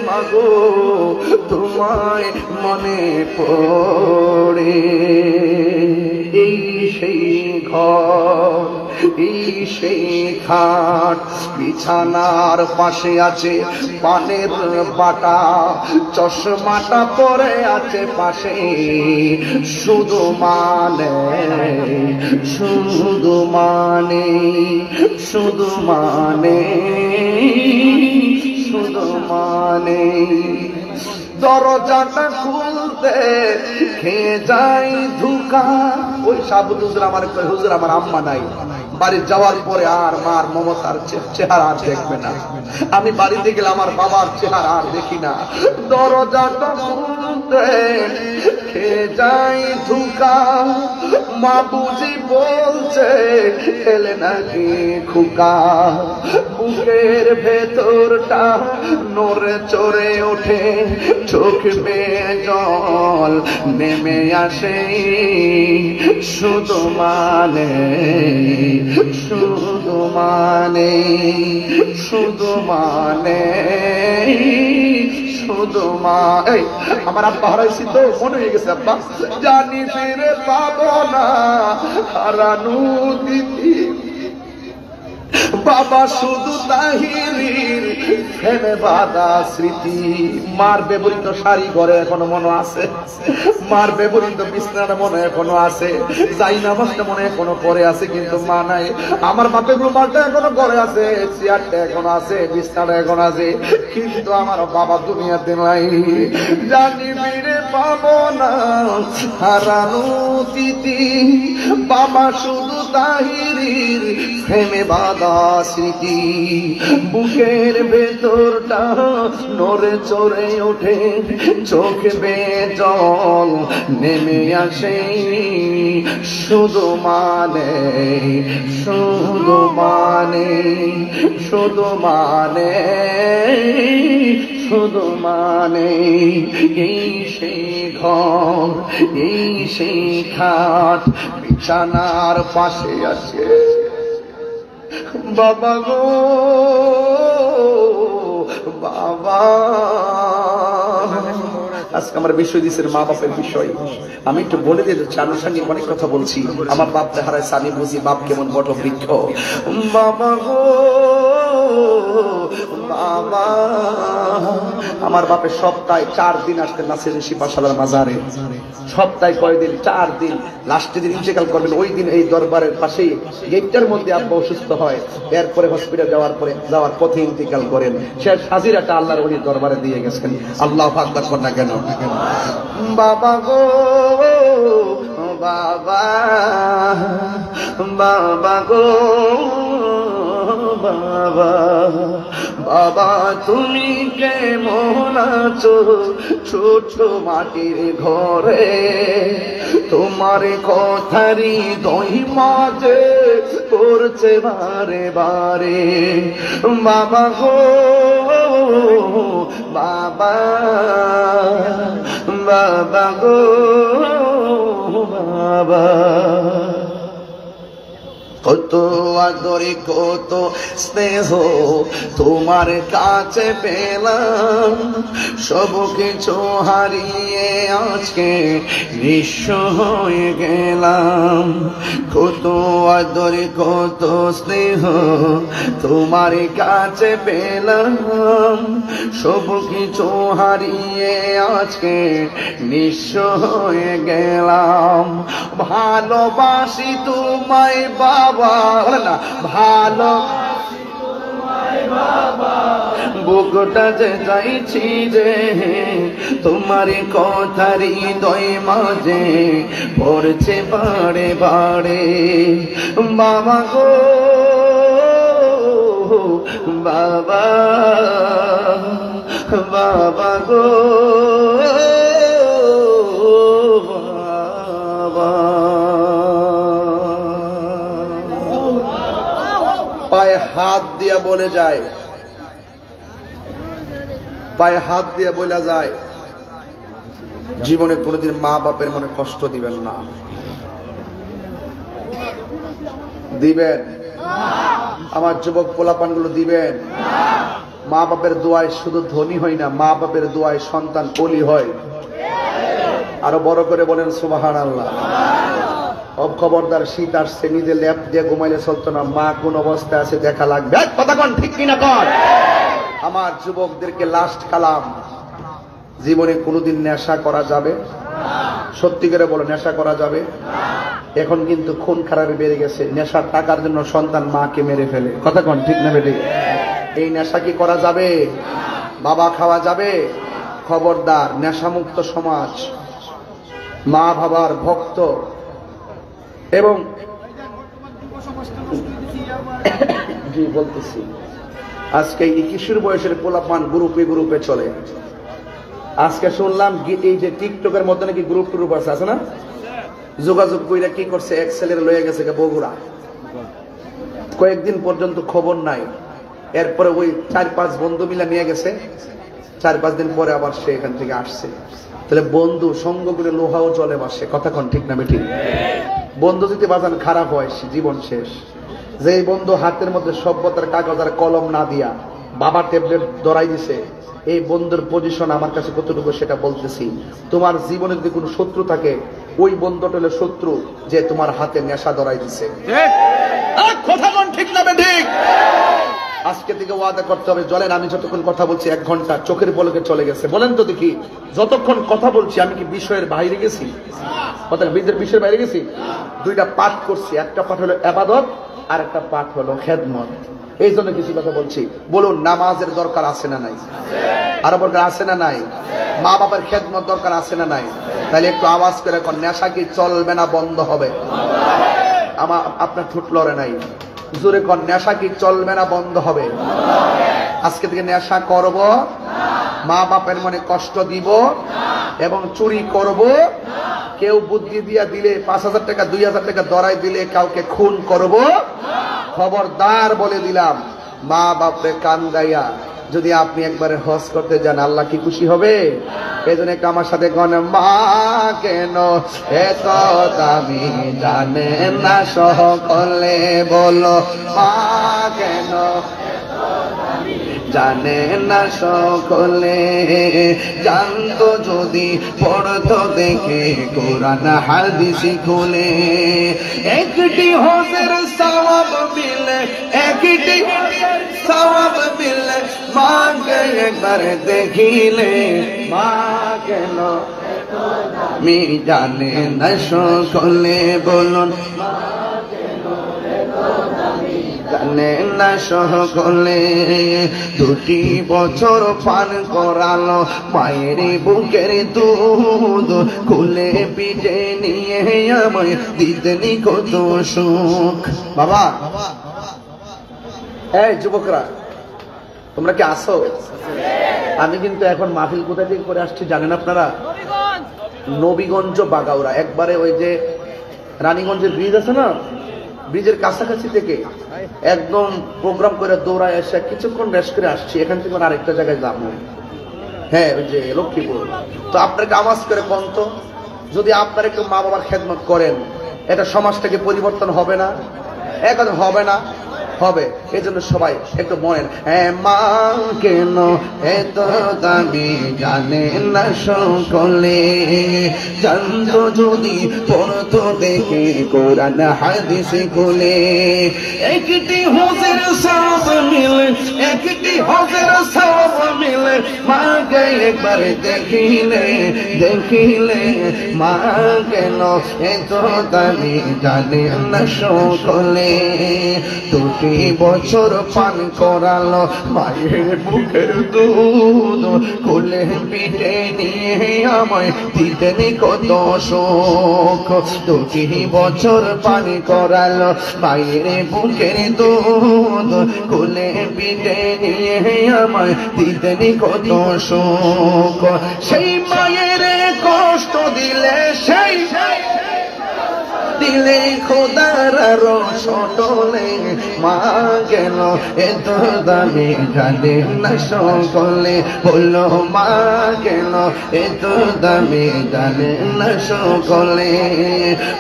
মাগো তোমায় মনে পড়ে এই সেই ঘর এই সেই খাট বিছানার পাশে আছে পানের বাটা চশমাটা পরে আছে পাশে শুধু মানে শুধু মানে শুধু মানে শুধু মানে দরজাটা খুলতে খেয়ে যাই ধুকা ওই সাবুত হুজুর আমার কই হুজুর আমার আম্মা নাই বাড়ি যাওয়ার পরে আর মার মমতার চেহারা আর দেখবে না আমি বাড়িতে গেলে আমার বাবার চেহারা আর দেখি না দরজাটা খুলতে বলতেন কে যাই ধুকা, মা বুঝি বলছে খেলে নাকি খুকা। বুকের ভেতরটা নড়ে চড়ে ওঠে, চোখ বেয়ে জল নেমে আসে, শুধু মানে শুধু মানে শুধু মানে শুধু মা। এই আমার আব্বা হারাইছি তো, মনে হয়ে গেছে আব্বা, জানি ফিরে পাবো না হারানো দিদি। বাবা শুধু তাহিরির ফেলে বাঁধা স্মৃতি। মার ব্যবহৃত শাড়ি ঘরে এখনো মনে আছে, মার ব্যবহৃত বিছানাটা মনে এখনো আছে, যাই নামাজটা মনে এখনো পরে আছে, কিন্তু মা নাই। আমার বাপের রুমালটা এখনো ঘরে আছে, চেয়ারটা এখনো আছে, বিছানাটা এখনো আছে, কিন্তু আমার বাবা দুনিয়াতে নাই। জানি ফিরে পাবো না হারানো তিথি, বাবা শুধু তাহিরির ফেমে বাঁধা স্মৃতি। বুকের ভেতরটা নড়ে চড়ে ওঠে, চোখ বেয়ে জল নেমে আসে, শুধু মানে শুধু মানে শুধু মানে শুধু মানে। এই সেই ঘর, এই সেই খাট, বিছানার পাশে আছে বাবা গো বাবা। আজকে আমার বিষয় দিচ্ছে মা বাপের বিষয়। আমি একটু বলে দিয়ে যাচ্ছি, আনুষঙ্গিক অনেক কথা বলছি। আমার বাপকে হারাইছে, আমি বুঝি বাপ কেমন বট বৃক্ষ। বাবা গো বাবা, আমার বাপের সপ্তাহে 4 দিন আসতেন নাসির শিপাশালার মাজারে। সপ্তাহে কয়দিন? 4 দিন। লাস্টে দিন ইন্তেকাল করবেন, ওই দিন এই দরবারের পাশেই গেটটার মধ্যে আব্বা অসুস্থ হয়, এরপরে হসপিটাল যাওয়ার পথে ইন্তেকাল করেন। শেষ হাজিরাটা আল্লাহর ওলি দরবারে দিয়ে গেছেন। আল্লাহু আকবার কর না কেন? বাবা গো বাবা, বাবা গো বাবা, বাবা তুমি কেমন আছো ছোট মাটির ঘরে? তোমার কথারি দই মাঝে করছে বারে বারে। বাবা গো বাবা, বাবা গো বাবা, কত আদরে কত স্নেহ তোমার কাছে পেলাম, সব কিছু হারিয়ে আজকে নিঃস্ব হয়ে গেলাম। কত আদরে কত স্নেহ তোমার কাছে পেলাম, সব কিছু হারিয়ে আজকে নিঃস্ব হয়ে গেলাম। ভালোবাসি তোমায় বাবা, না ভালো বুকটা যে চাইছি যে তোমার কথারি হৃদয় মাঝে পড়ছে বারে বারে। বাবা গো বাবা, বাবা গো বাবা। পায়ে হাত দিয়া বলে যায়, পায়ে হাত দিয়ে বলা যায়, জীবনে কোনোদিন মা বাপের মনে কষ্ট দিবেন না। দিবেন? আমার যুবক পোলাপানগুলো দিবেন? মা বাপের দোয়ায় শুধু ধনী হয় না, মা বাপের দোয়ায় সন্তান ওলি হয়। আরো বড় করে বলেন সুবহানাল্লাহ। খবরদার, শীত আসছে, নিজে ল্যাপ দিয়ে ঘুমাইলে চলতো না, মা কোন অবস্থায় আছে দেখা লাগবে। কথা কন ঠিক কিনা কন? আমার যুবকদেরকে লাস্ট কালাম, জীবনে কোনোদিন নেশা করা যাবে? সত্যি করে বলো, নেশা করা যাবে? এখন কিন্তু খুন খারাপি বেড়ে গেছে, নেশার টাকার জন্য সন্তান মাকে মেরে ফেলে। কথা কন ঠিক না বেটে? এই নেশা কি করা যাবে? বাবা খাওয়া যাবে? খবরদার, নেশামুক্ত সমাজ, মা বাবার ভক্ত এবং জি বলতেছি, আজকে এই কিশোর বয়সের পোলাপান গ্রুপে গ্রুপে চলে। আজকে শুনলাম এই যে টিকটকের মধ্যে নাকি গ্রুপ ট্রুপ আছে না, যোগাযোগ কইরা কি করছে, এক ছেলের লয়ে গেছে বগুড়া, কয়েকদিন পর্যন্ত খবর নাই। এরপরে ওই 4-5 বন্ধু মিলে নিয়ে গেছে, 4-5 দিন পরে আবার সে এখান থেকে আসছে। তাহলে বন্ধু সঙ্গ করে লোহাও জলে বাসে, কথা কোন ঠিক না বেঠিক? বন্ধু যদি বাজান খারাপ হয় জীবন শেষ। যে বন্ধু হাতের মধ্যে সভ্যতার কাগজ আর কলম না দিয়া বাবা ট্যাবলেট ধরাই দিছে, এই বন্ধুর পজিশন আমার কাছে কতটুকু সেটা বলতেছি। তোমার জীবনে যদি কোনো শত্রু থাকে, ওই বন্ধুটা হলো শত্রু যে তোমার হাতে নেশা ধরাই দিছে। কথা কোন ঠিক না বেঠিক? আজকে থেকে ওয়াদা করতে হবে, চলেন আমি যতক্ষণ কথা বলছি 1 ঘন্টা চোখের পলকে চলে গেছে। বলেন তো দেখি, যতক্ষণ কথা বলছি আমি কি বিষয়ের বাইরে গেছি? কথা বিষয়ের বাইরে গেছি? 2টা পাঠ করছি, একটা পাঠ হলো ইবাদত আর একটা পাঠ হলো খেদমত। এই জন্য কিছু কথা বলছি। বলুন, নামাজের দরকার আছে না নাই? আরো দরকার আছে না নাই? মা বাবার খেদমত দরকার আছে না নাই? তাহলে একটু আওয়াজ করে কোন নেশা কি চলবে না বন্ধ হবে? আমার আপনার ঠোঁট লড়ে নাই, জোরে কোন নেশা কি চলবে না বন্ধ হবে? আজকে থেকে নেশা করব, মা বাপের মনে কষ্ট দিব এবং চুরি করব। কেউ বুদ্ধি দিয়া দিলে 5,000 টাকা 2,000 টাকা ধরাই দিলে কাউকে খুন করব। খবরদার বলে দিলাম, মা বাপরে কান্দাইয়া যদি আপনি একবারে হজ করতে যান, আল্লাহ কি খুশি হবে? এই জন্য একটু আমার সাথে গণ, মা কেন এত দামি জানে না সকলে, বলো মা কেন জানে না সকলে, জানতো যদি পড়তো দেখে কোরআন হাদিস খুলে। একটি হজের সওয়াব মিলে, একটি সওয়াব মিলে, মাকে একবার দেখিলে। মা কেন মি জানে না সকলে, বলুন জানে না সকলে। 2টি বছর পান করালো মায়ের বুকের দুধ, খুলে পিঠে নিয়ে আমায় দিতেনি কত সুখ। বাবা, এই যুবকরা তোমরা কি আসো? আমি কিন্তু এখন মাহফিল কোথা থেকে করে আসছি জানেন আপনারা? নবীগঞ্জ বাগাউড়া, একবারে ওই যে রানীগঞ্জের ব্রিজ আছে না, ব্রিজের কাছাকাছি থেকে একদম প্রোগ্রাম করে দৌড়ায় এসে কিছুক্ষণ রেস্ট করে আসছি। এখান থেকে আরেকটা জায়গায় যাবো, হ্যাঁ ওই যে লক্ষ্মীপুর। তো আপনাকে আওয়াজ করে কন্ত, যদি আপনারা একটু মা বাবার খেদমত করেন, এটা সমাজটাকে পরিবর্তন হবে না? এখন হবে না? হবে। এই জন্য সবাই একটু মনের, হ্যাঁ মা কেন এত দামি জানে না সকলে, জানতো যদি পড়তো দেখে কোরআন হাদিস খুলে। একটি হজের সওয়াব মিলে, একটি হজের সওয়াব মিলে, মাকে একবার দেখিলে, দেখিলে। মা কেন এত দামি জানে না সকলে, 2টি বছর পান করালো মায়ের বুকের দুধ, খুলে পিঠে নিয়ে আমায় দিতেনি কত সুখ। 2টি বছর পান করালো মায়ের বুকের দুধ, খুলে পিঠে নিয়ে আমায় দিতেনি কত সুখ। সেই মায়ের কষ্ট দিলে, সেই দিলে খোদার রসটলে, মা গেল এত দামি জানে না সকলে, বললো মা গেল এত দামি জানে না সকলে।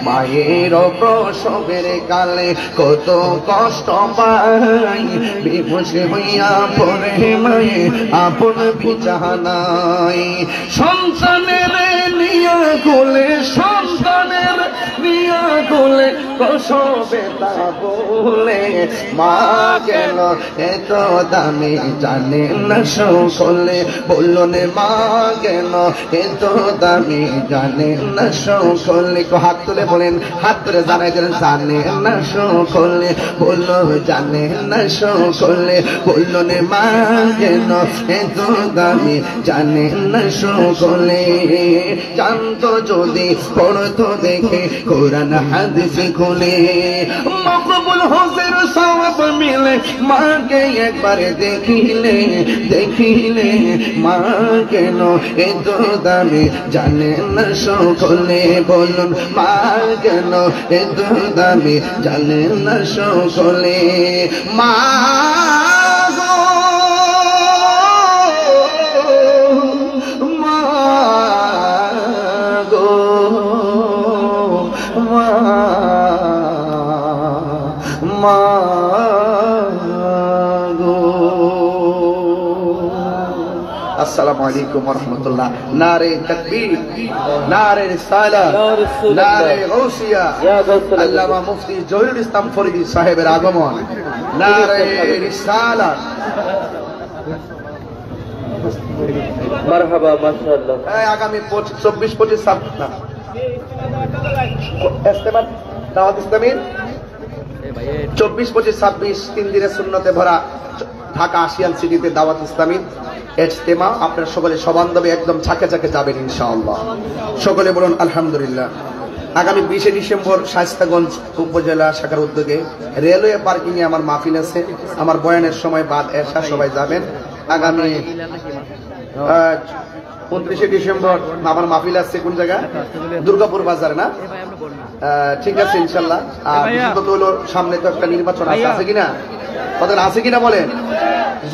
মায়ের প্রসবের কালে কত কষ্ট পাই, বিমুষ হইয়া পড়ে মায়ে আপন বিছানায়। সন্তানের নিয়া কোলে, সন্তানের নিয়া কোলে প্রসবে তা বলে, মা গেল এত দামি জানে না সকলে, বলুন মা গেল এত দামি জানে না সকলে। হাত তুলে বলেন, হাত তুলে জানাই দেন, জানে না সকলে, বললো জানে না সকলে, বলুন মা গেল এত দামি জানে না সকলে। জানতো যদি পড়তো দেখে কোরআন হাদিস খুলে, আমল হজের সওয়াব মিলে মাকে একবার দেখিলে দেখিলে মা কেন এত দামি জানে না সকলে বলুন মা কেন এত দামি জানে না সকলে মা আসসালামু আলাইকুম ওয়া রাহমাতুল্লাহ। নারে তাকবীর, নারে রিসালাত, নারে গাউসিয়া, আল্লামা মুফতি জহিরুল ইসলাম ফরিদী সাহেবের আগমন। নারে রিসালাত, মারহাবা, মাশাআল্লাহ। আগামী 24-25 সাবনা ইস্তেমার দাওয়াত ইসলামীর 24-25-26 তিন দিনের সুন্নতে ভরা ঢাকা আসিয়ান সিটিতে দাওয়াত ইসলামীর ইজতেমা। আপনারা সকলে সবান্ধবে একদম ঝাঁকে ঝাঁকে যাবেন ইনশাআল্লাহ। সকলে বলুন আলহামদুলিল্লাহ। আগামী 20 ডিসেম্বর শায়েস্তাগঞ্জ উপজেলা শাখার উদ্যোগে রেলওয়ে পার্কিং এ আমার মাহফিল আছে। আমার বয়ানের সময় বাদ এশা সবাই যাবেন। আগামী 29 ডিসেম্বর আমার মাহফিল আছে কোন জায়গা? দুর্গাপুর বাজারে না? ঠিক আছে ইনশাআল্লাহ। আর বিশেষত হলো সামনে তো একটা নির্বাচন আছে কিনা, কথা আছে কিনা বলেন?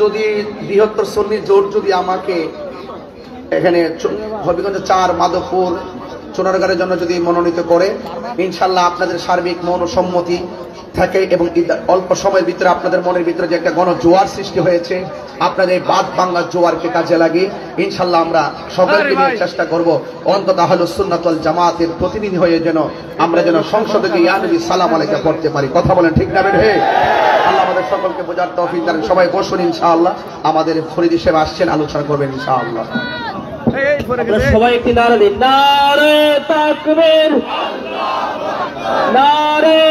যদি বৃহত্তর সুন্নি জোট যদি আমাকে এখানে হবিগঞ্জ 4 মাধবপুর সোনারগাঁয়ের জন্য যদি মনোনীত করে, ইনশাআল্লাহ আপনাদের সার্বিক মনোসম্মতি থাকে এবং অল্প সময়ের ভিতরে আপনাদের মনের ভিতরে যে একটা গণজোয়ার সৃষ্টি হয়েছে, আপনাদের বাদ বাংলার জোয়ারকে কাজে লাগিয়ে ইনশাআল্লাহ আমরা সকলকে নিয়ে চেষ্টা করব অন্তত আহলুস সুন্নাত ওয়াল জামাতের প্রতিনিধি হয়ে যেন আমরা যেন সংসদে গিয়ে ইয়া নবী সালাম আলাইকা পড়তে পারি। কথা বলেন ঠিক না বেঠে? আল্লাহ আমাদের সকলকে বোঝার তৌফিক দান। সবাই বসুন ইনশাআল্লাহ। আমাদের ফরিদী সাহেব আসছেন, আলোচনা করবেন ইনশাআল্লাহ। সবাই একটি নারা দিন, নারে তাকবীর, নারে